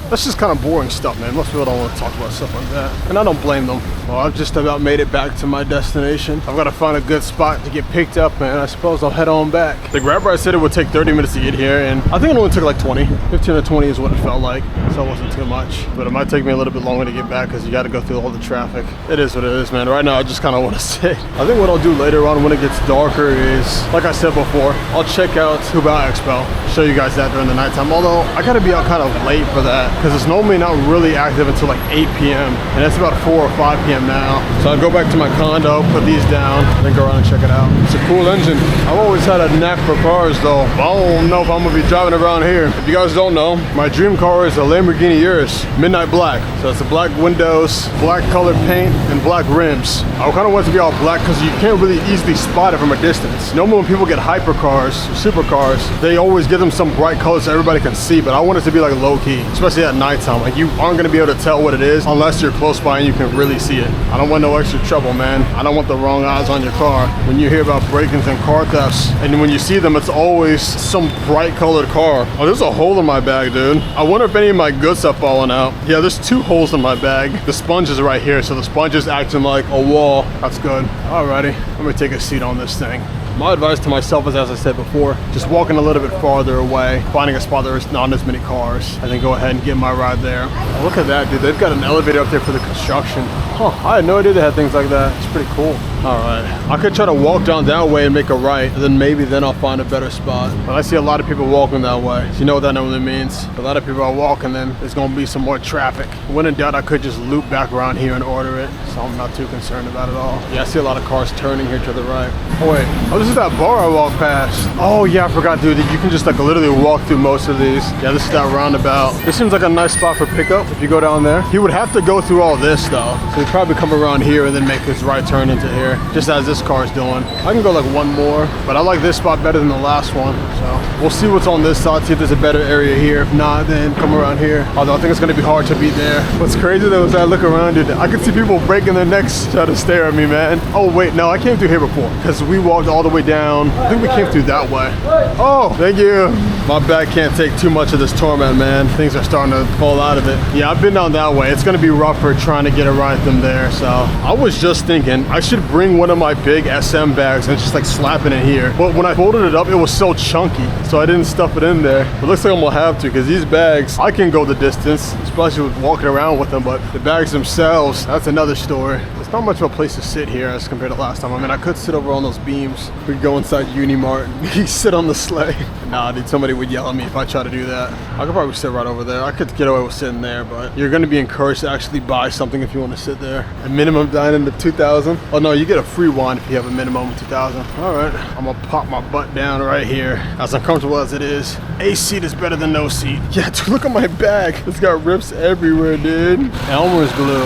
that's just kind of boring stuff, man. Most people don't want to talk about stuff like that. And I don't blame them. Well, I've just about made made it back to my destination. I've got to find a good spot to get picked up, man. I suppose I'll head on back. The Grab ride said it would take 30 minutes to get here, and I think it only took like 20. 15 or 20 is what it felt like, so it wasn't too much. But it might take me a little bit longer to get back because you got to go through all the traffic. It is what it is, man. Right now, I just kind of want to sit. I think what I'll do later on when it gets darker is, like I said before, I'll check out Hubao Expo, show you guys that during the nighttime. Although I got to be out kind of late for that because it's normally not really active until like 8 p.m. and it's about 4 or 5 p.m. now. So I'll go back to my condo, put these down, then go around and check it out. It's a cool engine. I've always had a knack for cars though. I don't know if I'm gonna be driving around here. If you guys don't know, my dream car is a Lamborghini Urus Midnight Black. So it's a black windows, black colored paint, and black rims. I kind of want it to be all black because you can't really easily spot it from a distance. Normally when people get hypercars, supercars, they always give them some bright colors so everybody can see, but I want it to be like low key, especially at nighttime. Like you aren't gonna be able to tell what it is unless you're close by and you can really see it. I don't want no extra trouble, man. I don't want the wrong eyes on your car. When you hear about break-ins and car thefts, and when you see them, it's always some bright colored car. Oh, there's a hole in my bag, dude. I wonder if any of my goods have fallen out. Yeah, there's 2 holes in my bag. The sponge is right here, so the sponge is acting like a wall. That's good. Alrighty, I'm gonna take a seat on this thing. My advice to myself is, as I said before, just walking a little bit farther away, finding a spot where there's not as many cars, and then go ahead and get my ride there. Oh, look at that, dude. They've got an elevator up there for the construction. Huh, I had no idea they had things like that. It's pretty cool. All right, I could try to walk down that way and make a right, and then maybe then I'll find a better spot. But I see a lot of people walking that way. So you know what that normally means? A lot of people are walking, then there's gonna be some more traffic. When in doubt, I could just loop back around here and order it, so I'm not too concerned about it all. Yeah, I see a lot of cars turning here to the right. Oh wait, oh, this is that bar I walked past. Oh yeah, I forgot, dude, that you can just like literally walk through most of these. Yeah, this is that roundabout. This seems like a nice spot for pickup if you go down there. He would have to go through all this though, so he'd probably come around here and then make his right turn into here, just as this car is doing. I can go like one more, but I like this spot better than the last one, so we'll see what's on this side, see if there's a better area here. If not, then come around here. Although I think it's gonna be hard to beat there. What's crazy though is I look around, dude, I can see people breaking their necks trying to stare at me, man. Oh wait, no, I came through here before because we walked all the way down. I think we came through that way. Oh, thank you. My back can't take too much of this torment, man. Things are starting to fall out of it. Yeah, I've been down that way. It's gonna be rougher trying to get around them there. So I was just thinking I should bring one of my big SM bags and just like slapping it here. But when I folded it up, it was so chunky, so I didn't stuff it in there. It looks like I'm gonna have to, because these bags, I can go the distance, especially with walking around with them, but the bags themselves, that's another story. It's not much of a place to sit here as compared to last time. I mean, I could sit over on those beams. We could go inside Unimart and sit on the sleigh. Nah, dude, somebody would yell at me if I try to do that. I could probably sit right over there. I could get away with sitting there, but you're gonna be encouraged to actually buy something if you want to sit there. A minimum dining to 2,000. Oh no, you get a free wine if you have a minimum of 2,000. All right, I'm gonna pop my butt down right here. As uncomfortable as it is, a seat is better than no seat. Yeah, dude, look at my bag. It's got rips everywhere, dude. Elmer's glue.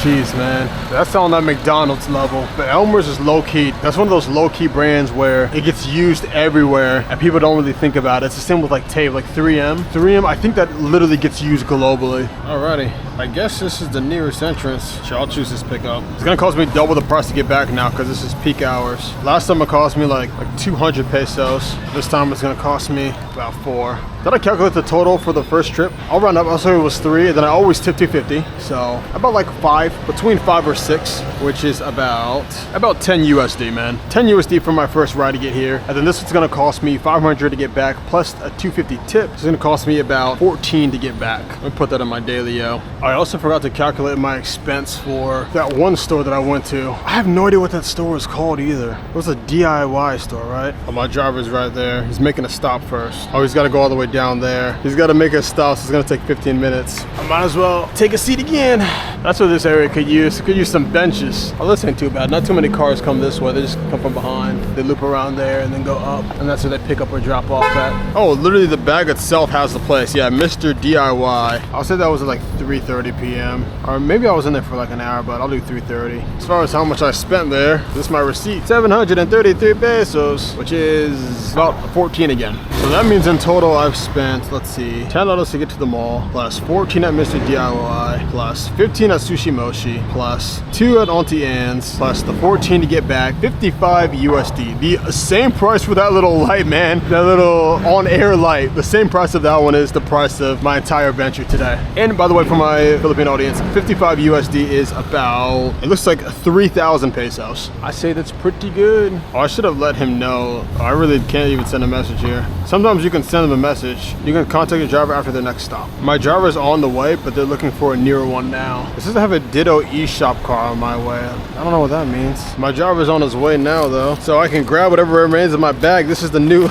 Jeez, man. That's on that McDonald's level. But Elmer's is low-key. That's one of those low-key brands where it gets used everywhere and people don't really think about it. It's the same with like tape, like 3M. 3M, I think that literally gets used globally. Alrighty, I guess this is the nearest entrance. So I'll choose this pickup. It's gonna cost me double the price to get back now because this is peak hours. Last time it cost me like 200 pesos. This time it's gonna cost me about 4. Did I calculate the total for the first trip? I'll round up, I'll say it was 3, and then I always tip 250. So about like 5, between 5 or 6, which is about 10 USD, man. 10 USD for my first ride to get here. And then this is gonna cost me 500 to get back, plus a 250 tip. It's gonna cost me about 14 to get back. Let me put that in my daily-o. I also forgot to calculate my expense for that one store that I went to. I have no idea what that store is called either. It was a DIY store, right? Oh, my driver's right there. He's making a stop first. Oh, he's gotta go all the way down there. He's gotta make a stop, so it's gonna take 15 minutes. I might as well take a seat again. That's what this area could use. It could use some benches. Oh, this ain't too bad. Not too many cars come this way. They just come from behind. They loop around there and then go up. And that's where they pick up or drop off at. Oh, literally the bag itself has the place. Yeah, Mr. DIY. I'll say that was at like 3:30 p.m. Or maybe I was in there for like an hour, but I'll do 3:30. As far as how much I spent there, this is my receipt. 733 pesos, which is about 14 again. So that means in total I've spent, let's see, $10 to get to the mall, plus 14 at Mr. DIY, plus 15 at Sushi Moshi, plus 2 at Auntie Anne's, plus the 14 to get back, 55 USD. The same price for that little light, man. That little on-air light. The same price of that one is the price of my entire venture today. And by the way, for my Philippine audience, 55 USD is about, it looks like 3,000 pesos. I say that's pretty good. Oh, I should have let him know. I really can't even send a message here. Sometimes you can send them a message. You can contact your driver after their next stop. My driver's on the way, but they're looking for a nearer one now. This doesn't have a Ditto eShop car on my way. I don't know what that means. My driver's on his way now though, so I can grab whatever remains of my bag. This is the new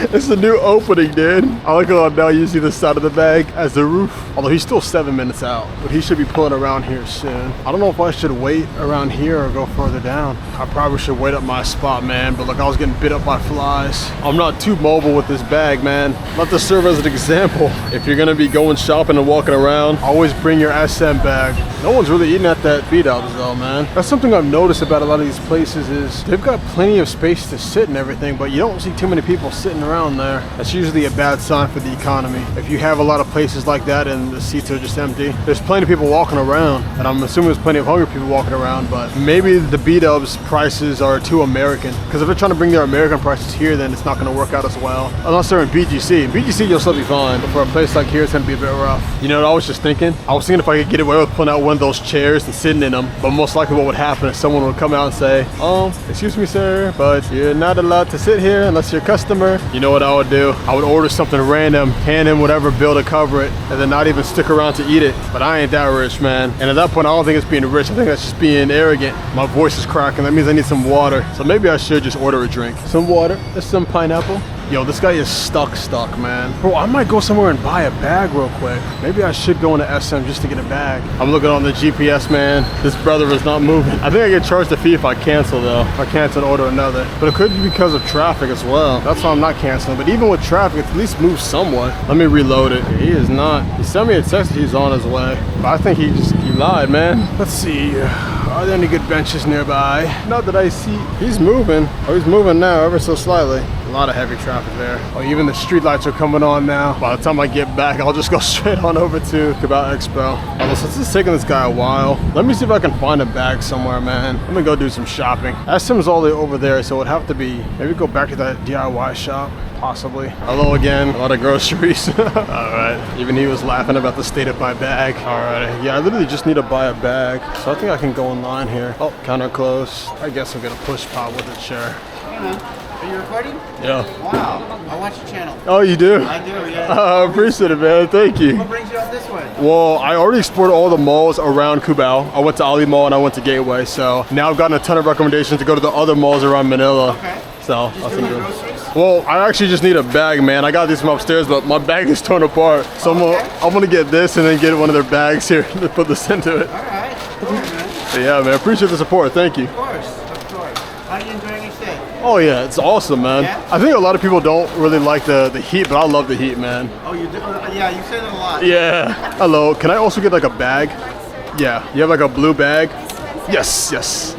this is the new opening, dude. I like how now you see the side of the bag as the roof. Although he's still 7 minutes out, but he should be pulling around here soon. I don't know if I should wait around here or go further down. I probably should wait up my spot, man, but look, I was getting bit up by flies. I'm not too mobile with this bag, man. Let this serve as an example. If you're gonna be going shopping and walking around, always bring your SM bag. No one's really eating at that B-Dubs though, man. That's something I've noticed about a lot of these places is they've got plenty of space to sit and everything, but you don't see too many people sitting around there. That's usually a bad sign for the economy. If you have a lot of places like that and the seats are just empty, there's plenty of people walking around, and I'm assuming there's plenty of hungry people walking around, but maybe the B-Dubs prices are too American, because if they're trying to bring their American prices here, then it's not going to work out as well, unless they're in BGC. In BGC, you'll still be fine, but for a place like here, it's going to be a bit rough. You know what I was just thinking? I was thinking if I could get away with pulling out one of those chairs and sitting in them, but most likely what would happen is someone would come out and say, excuse me, sir, but you're not allowed to sit here unless you're a customer. You know what I would do? I would order something random, hand him whatever bill to cover it, and then not even stick around to eat it. But I ain't that rich, man. And at that point, I don't think it's being rich. I think that's just being arrogant. My voice is cracking. That means I need some water. So maybe I should just order a drink. Some water, there's some pineapple. Yo, this guy is stuck, man. Bro, I might go somewhere and buy a bag real quick. Maybe I should go into SM just to get a bag. I'm looking on the GPS, man. This brother is not moving. I think I get charged a fee if I cancel though. If I cancel and order another. But it could be because of traffic as well. That's why I'm not canceling. But even with traffic, it's at least moves somewhat. Let me reload it. He is not. He sent me a text that he's on his way. But I think he lied, man. Let's see. Are there any good benches nearby? Not that I see. He's moving. Oh, he's moving now, ever so slightly. A lot of heavy traffic there. Oh, even the street lights are coming on now. By the time I get back, I'll just go straight on over to Cubao Expo. Although since it's taking this guy a while, let me see if I can find a bag somewhere, man. Let me go do some shopping. SM's all the way over there, so it would have to be, maybe go back to that DIY shop. Possibly. Hello again. A lot of groceries. All right. Even he was laughing about the state of my bag. All right. Yeah, I literally just need to buy a bag. So I think I can go in line here. Oh, counter closed. I guess I'm gonna push pop with it, sure. Hey man, are you recording? Yeah. Wow, I watch your channel. Oh, you do? I do, yeah. I appreciate it, man. Thank you. What brings you up this way? Well, I already explored all the malls around Cubao. I went to Ali Mall and I went to Gateway. So now I've gotten a ton of recommendations to go to the other malls around Manila. Okay. So Just that's doing good. groceries? Well, I actually just need a bag, man. I got these from upstairs, but my bag is torn apart. So I'm gonna get this and then get one of their bags here to put this into it. All right. Cool, man. So yeah, man, appreciate the support. Thank you. Of course, of course. How are you enjoying your stay? Oh yeah, it's awesome, man. Yeah? I think a lot of people don't really like the heat, but I love the heat, man. Oh, you do? Yeah, you say that a lot. Yeah. Hello, can I also get like a bag? Yeah, you have like a blue bag? Yes, yes.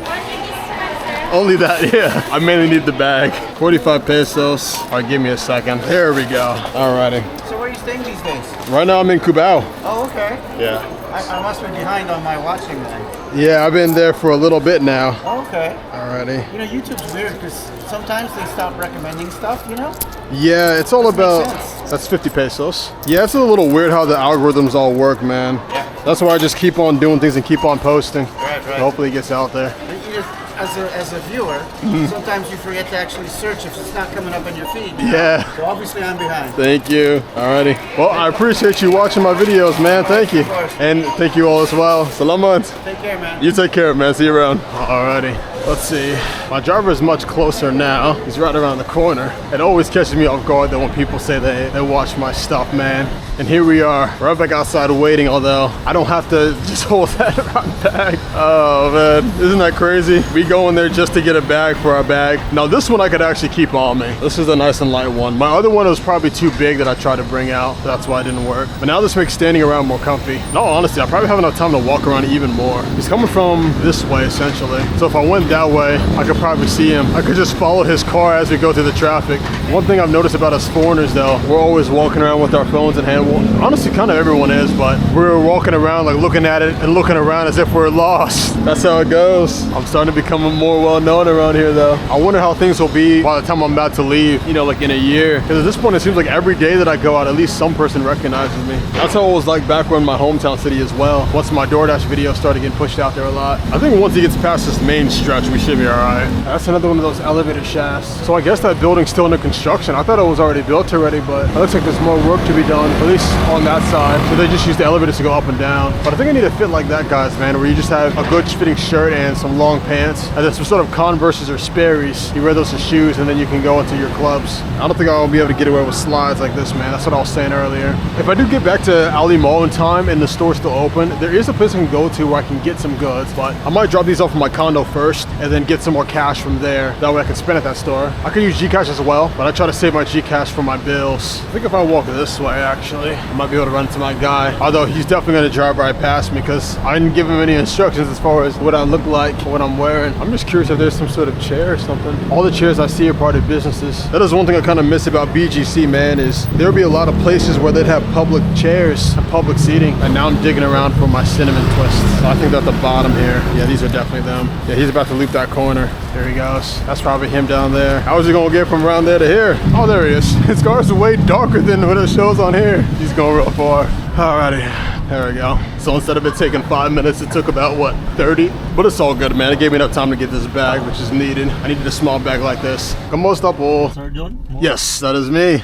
Only that, yeah. I mainly need the bag. 45 pesos. All right, give me a second. There we go. Alrighty. So where are you staying these days? Right now I'm in Cubao. Oh, okay. Yeah. I must be behind on my watching then. Yeah, I've been there for a little bit now. Oh, okay. Alrighty. You know, YouTube's weird because sometimes they stop recommending stuff, you know? Yeah, it's all Doesn't make about, sense. that's 50 pesos. Yeah, it's a little weird how the algorithms all work, man. Yeah. That's why I just keep on doing things and keep on posting. Right. Hopefully it gets out there. You just, as a viewer, sometimes you forget to actually search if it's not coming up on your feed. you know? Yeah. So obviously I'm behind. Thank you. Alrighty. Well, I appreciate you watching my videos, man. Thank you. Of course. And thank you all as well. Salamat. Take care, man. You take care, man. See you around. Alrighty. Let's see. My driver is much closer now. He's right around the corner. It always catches me off guard that when people say they watch my stuff, man. And here we are, right back outside waiting, although I don't have to just hold that around bag. Oh man, isn't that crazy? We go in there just to get a bag for our bag. Now this one I could actually keep on me. This is a nice and light one. My other one was probably too big that I tried to bring out. That's why it didn't work. But now this makes standing around more comfy. No, honestly, I probably have enough time to walk around even more. He's coming from this way, essentially. So if I went That way, I could probably see him. I could just follow his car as we go through the traffic. One thing I've noticed about us foreigners though, we're always walking around with our phones in hand. Well, honestly, kind of everyone is, but we're walking around like looking at it and looking around as if we're lost. That's how it goes. I'm starting to become more well known around here though. I wonder how things will be by the time I'm about to leave, you know, like in a year. Because at this point, it seems like every day that I go out, at least some person recognizes me. That's how it was like back when in my hometown city as well. Once my DoorDash videos started getting pushed out there a lot. I think once he gets past this main stretch, we should be all right. That's another one of those elevator shafts. So I guess that building's still under construction. I thought it was already built already, but it looks like there's more work to be done, at least on that side. So they just use the elevators to go up and down. But I think I need a fit like that, guys, man, where you just have a good fitting shirt and some long pants, and then some sort of Converses or Sperry's. You wear those as shoes, and then you can go into your clubs. I don't think I'll be able to get away with slides like this, man. That's what I was saying earlier. If I do get back to Ali Mall in time and the store's still open, there is a place I can go to where I can get some goods, but I might drop these off from my condo first and then get some more cash from there. That way I can spend at that store. I could use Gcash as well, but I try to save my Gcash for my bills. I think if I walk this way, actually, I might be able to run into my guy. Although he's definitely going to drive right past me because I didn't give him any instructions as far as what I look like, what I'm wearing. I'm just curious if there's some sort of chair or something. All the chairs I see are part of businesses. That is one thing I kind of miss about BGC, man, is there would be a lot of places where they'd have public chairs and public seating, and now I'm digging around for my cinnamon twists. So I think they're at the bottom here. Yeah, these are definitely them. Yeah, he's about to loop that corner. There he goes. That's probably him down there. How is he gonna get from around there to here? Oh, there he is. His car's way darker than what it shows on here. He's going real far. Alrighty, there we go. So instead of it taking 5 minutes, it took about, what, 30? But it's all good, man. It gave me enough time to get this bag, which is needed. I needed a small bag like this. Kamusta po? Sir John? Yes, that is me. Okay,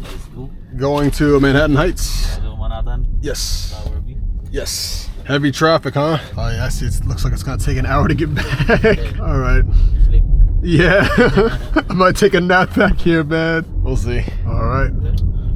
let's go. Going to Manhattan Heights. Hello, Manhattan. Yes. Tower B. Yes. Heavy traffic, huh? Oh yeah, I see. It looks like it's gonna take an hour to get back. All right. Sleep. Yeah. I might take a nap back here, man. We'll see. All right.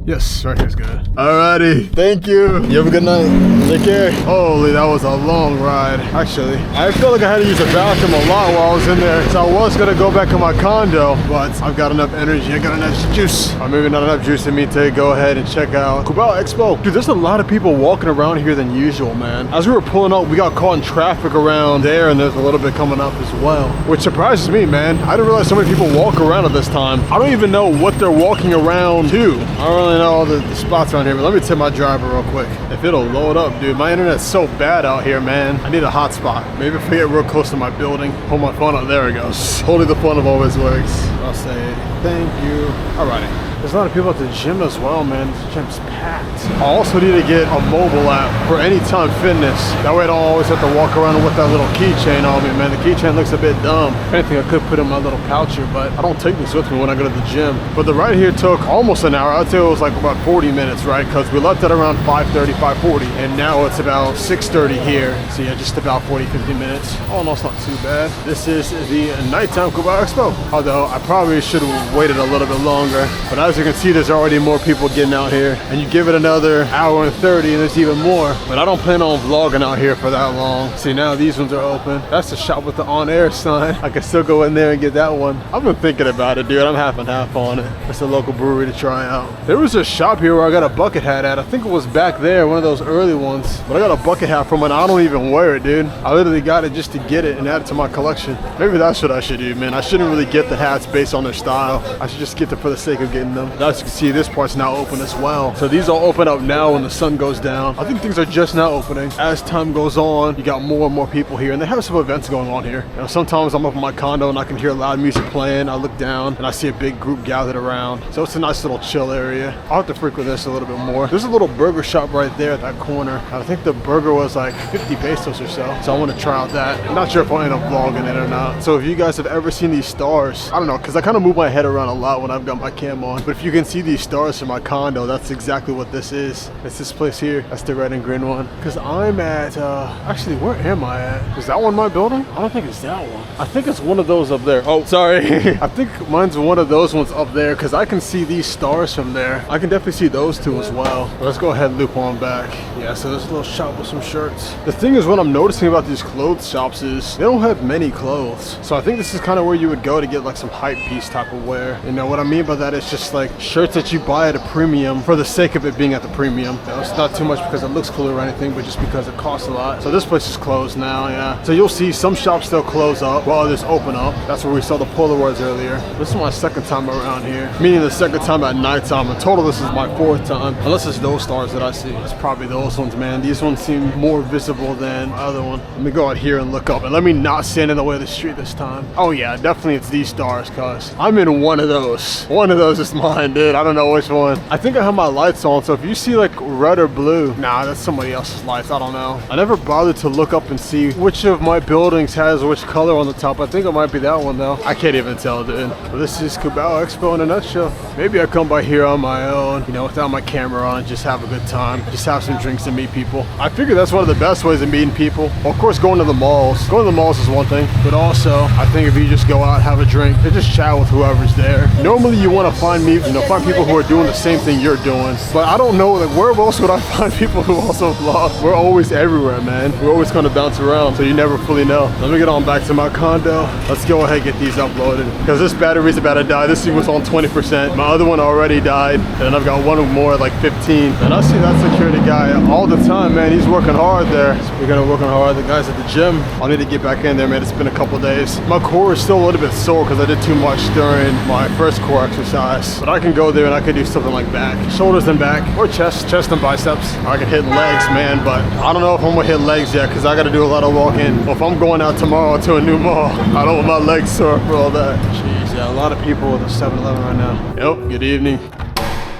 Yes, right here's good. Alrighty, thank you. You have a good night. Take care. Holy, that was a long ride. Actually, I feel like I had to use the bathroom a lot while I was in there. So I was gonna go back to my condo, but I've got enough energy. I got enough juice. Or maybe not enough juice in me to go ahead and check out Cubao Expo. Dude, there's a lot of people walking around here than usual, man. As we were pulling up, we got caught in traffic around there, and there's a little bit coming up as well, which surprises me, man. I didn't realize so many people walk around at this time. I don't even know what they're walking around to. I don't really know all the spots around here, but let me tip my driver real quick. If it'll load up, dude. My internet's so bad out here, man. I need a hotspot. Maybe if I get real close to my building, pull my phone up. There it goes. Only the phone always works. I'll say thank you. Alrighty. There's a lot of people at the gym as well, man. This gym's packed. I also need to get a mobile app for Anytime Fitness. That way I don't always have to walk around with that little keychain on me, man. The keychain looks a bit dumb. If anything, I could put in my little pouch here, but I don't take this with me when I go to the gym. But the ride here took almost an hour. I'd say it was like about 40 minutes, right? Because we left at around 5:30, 5:40, and now it's about 6:30 here. So yeah, just about 40, 50 minutes. Oh, no, it's not too bad. This is the Nighttime Cubao Expo. Although I probably should have waited a little bit longer. But as you can see, there's already more people getting out here. And you give it another hour and 30 and there's even more. But I don't plan on vlogging out here for that long. See, now these ones are open. That's the shop with the on-air sign. I can still go in there and get that one. I've been thinking about it, dude. I'm half and half on it. It's a local brewery to try out. There was a shop here where I got a bucket hat at. I think it was back there, one of those early ones. But I got a bucket hat from it. I don't even wear it, dude. I literally got it just to get it and add it to my collection. Maybe that's what I should do, man. I shouldn't really get the hats based on their style. I should just get them for the sake of getting them. As you can see, this part's now open as well. So these all open up now when the sun goes down. I think things are just now opening. As time goes on, you got more and more people here, and they have some events going on here. You know, sometimes I'm up in my condo and I can hear loud music playing. I look down and I see a big group gathered around. So it's a nice little chill area. I'll have to frequent this a little bit more. There's a little burger shop right there at that corner. I think the burger was like 50 pesos or so. So I want to try out that. I'm not sure if I'll end up vlogging it or not. So if you guys have ever seen these stars, I don't know, because I kind of move my head around a lot when I've got my cam on. But if you can see these stars from my condo, that's exactly what this is. It's this place here. That's the red and green one. Because I'm at, actually, where am I at? Is that one my building? I don't think it's that one. I think it's one of those up there. Oh, sorry. I think mine's one of those ones up there because I can see these stars from there. I can definitely see those two as well. But let's go ahead and loop on back. Yeah, so there's a little shop with some shirts. The thing is, what I'm noticing about these clothes shops is they don't have many clothes. So I think this is kind of where you would go to get like some hype piece type of wear. You know what I mean by that? It's just just like shirts that you buy at a premium for the sake of it being at the premium. You know, it's not too much because it looks cool or anything, but just because it costs a lot. So this place is closed now, yeah. So you'll see some shops still close up while others open up. That's where we saw the Polaroids earlier. This is my second time around here, meaning the second time at nighttime. In total, this is my fourth time. Unless it's those stars that I see. It's probably those ones, man. These ones seem more visible than the other one. Let me go out here and look up, and let me not stand in the way of the street this time. Oh yeah, definitely it's these stars, cuz I'm in one of those. One of those is mine, dude. I don't know which one. I think I have my lights on, so if you see like red or blue, nah, that's somebody else's lights. I don't know. I never bothered to look up and see which of my buildings has which color on the top. I think it might be that one though. I can't even tell, dude. But this is Cubao Expo in a nutshell. Maybe I come by here on my own, you know, without my camera on, just have a good time, just have some drinks and meet people. I figure that's one of the best ways of meeting people. Well, of course, going to the malls. Going to the malls is one thing, but also I think if you just go out, have a drink, and just chat with whoever's there. Normally you want to find me, you know, find people who are doing the same thing you're doing. But I don't know, like, where else would I find people who also vlog? We're always everywhere, man. We're always kind of bounce around, so you never fully know. Let me get on back to my condo. Let's go ahead and get these uploaded, because this battery's about to die. This thing was on 20%. My other one already died, and then I've got one more, like 15. And I see that security guy all the time, man. He's working hard there. Speaking of working hard, the guys at the gym, I'll need to get back in there, man. It's been a couple days. My core is still a little bit sore because I did too much during my first core exercise. But I can go there and I can do something like back, shoulders and back, or chest and biceps. I can hit legs, man, but I don't know if I'm gonna hit legs yet because I gotta do a lot of walking. Well, if I'm going out tomorrow to a new mall, I don't want my legs sore for all that. Jeez, yeah, a lot of people at the 7-Eleven right now. Yep, good evening.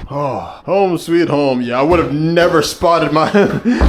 Oh, home sweet home. Yeah, I would have never spotted my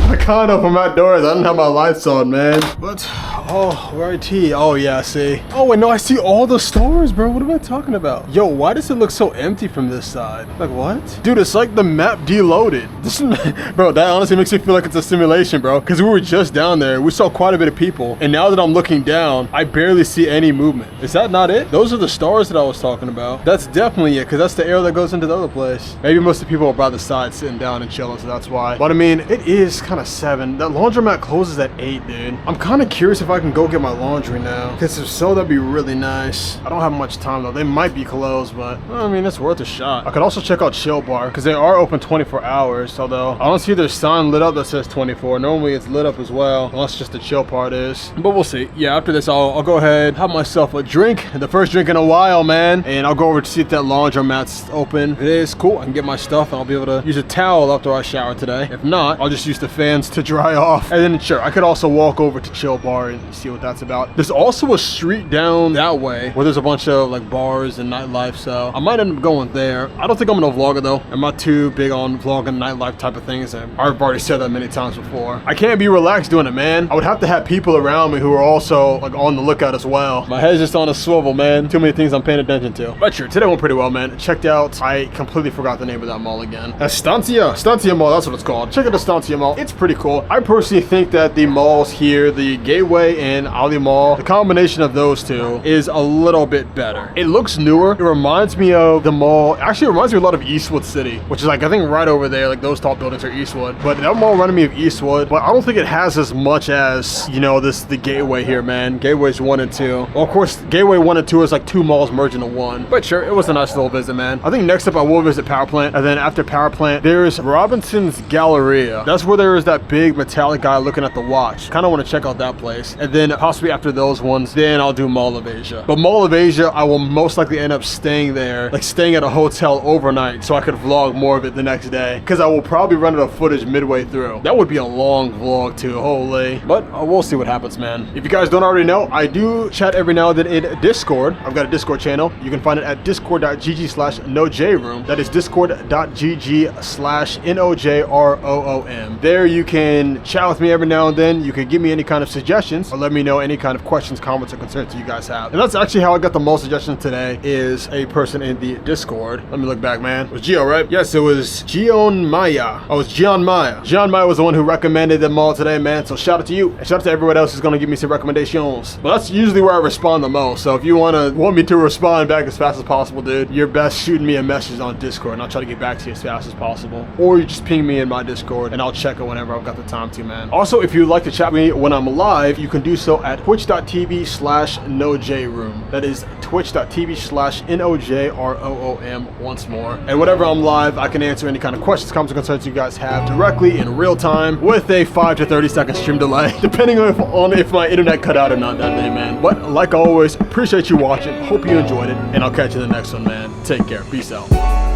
my condo from outdoors. I didn't have my lights on, man. But oh, right here. Oh yeah, see. Oh wait, no, I see all the stores, bro. What am I talking about? Yo, why does it look so empty from this side? Like what? Dude, it's like the map deloaded. This is, bro, that honestly makes me feel like it's a simulation, bro. Because we were just down there. We saw quite a bit of people. And now that I'm looking down, I barely see any movement. Is that not it? Those are the stars that I was talking about. That's definitely it, because that's the arrow that goes into the other place. Maybe most of the people are by the side sitting down and chilling, so that's why. But I mean, it is kind of 7. That laundromat closes at 8, dude. I'm kind of curious if I can go get my laundry now, because if so, that'd be really nice. I don't have much time though. They might be closed, but I mean, it's worth a shot. I could also check out Chill Bar, because they are open 24 hours, although I don't see their sign lit up that says 24. Normally it's lit up as well, unless just the chill part is. But we'll see. Yeah, after this, I'll go ahead, have myself a drink, the first drink in a while, man, and I'll go over to see if that laundromat's open. If it is, cool. I can get my stuff and I'll be able to use a towel after I shower today. If not, I'll just use the fans to dry off. And then sure, I could also walk over to Chill Bar and see what that's about. There's also a street down that way where there's a bunch of like bars and nightlife, so I might end up going there. I don't think I'm gonna vlog it though. I'm not too big on vlogging nightlife type of things. I've already said that many times before. I can't be relaxed doing it, man. I would have to have people around me who are also like on the lookout as well. My head's just on a swivel, man. Too many things I'm paying attention to. But sure, today went pretty well, man. Checked out, I completely forgot the name of that mall again. Estancia Mall, that's what it's called. Check out Estancia Mall. It's pretty cool. I personally think that the malls here, the Gateway and Ali Mall, the combination of those two is a little bit better. It looks newer. It reminds me of the mall. Actually, it reminds me a lot of Eastwood City, which is like, I think right over there, like those tall buildings are Eastwood. But that mall reminded me of Eastwood, but I don't think it has as much as, you know, the Gateway here, man. Gateway's 1 and 2. Well, of course, Gateway 1 and 2 is like 2 malls merged into 1. But sure, it was a nice little visit, man. I think next up I will visit Power Plant, and then after Power Plant, there's Robinson's Galleria. That's where there is that big metallic guy looking at the watch. Kind of want to check out that place. And then possibly after those ones, then I'll do Mall of Asia. But Mall of Asia, I will most likely end up staying there, like staying at a hotel overnight, so I could vlog more of it the next day, because I will probably run out of footage midway through. That would be a long vlog too, holy. But we'll see what happens, man. If you guys don't already know, I do chat every now and then in Discord. I've got a Discord channel. You can find it at discord.gg/nojroom. That is discord.gg/nojroom. There you can chat with me every now and then. You can give me any kind of suggestions or let me know any kind of questions, comments, or concerns that you guys have. And that's actually how I got the most suggestions today, is a person in the Discord. Let me look back, man. It was Gio, right? Yes, it was Gion Maya. Oh, it's Gian Maya. Gian Maya was the one who recommended the mall today, man. So shout out to you. And shout out to everyone else who's gonna give me some recommendations. But that's usually where I respond the most. So if you want me to respond back as fast as possible, dude, you're best shooting me a message on Discord and I'll try to get back to you as fast as possible. Or you just ping me in my Discord and I'll check it whenever I've got the time to, man. Also, if you'd like to chat with me when I'm live, you can can do so at twitch.tv/nojroom. That is twitch.tv/NOJROOM once more. And whenever I'm live, I can answer any kind of questions, comments, or concerns you guys have directly in real time with a 5 to 30 second stream delay, depending on if my internet cut out or not that day, man. But like always, appreciate you watching. Hope you enjoyed it, and I'll catch you in the next one, man. Take care. Peace out.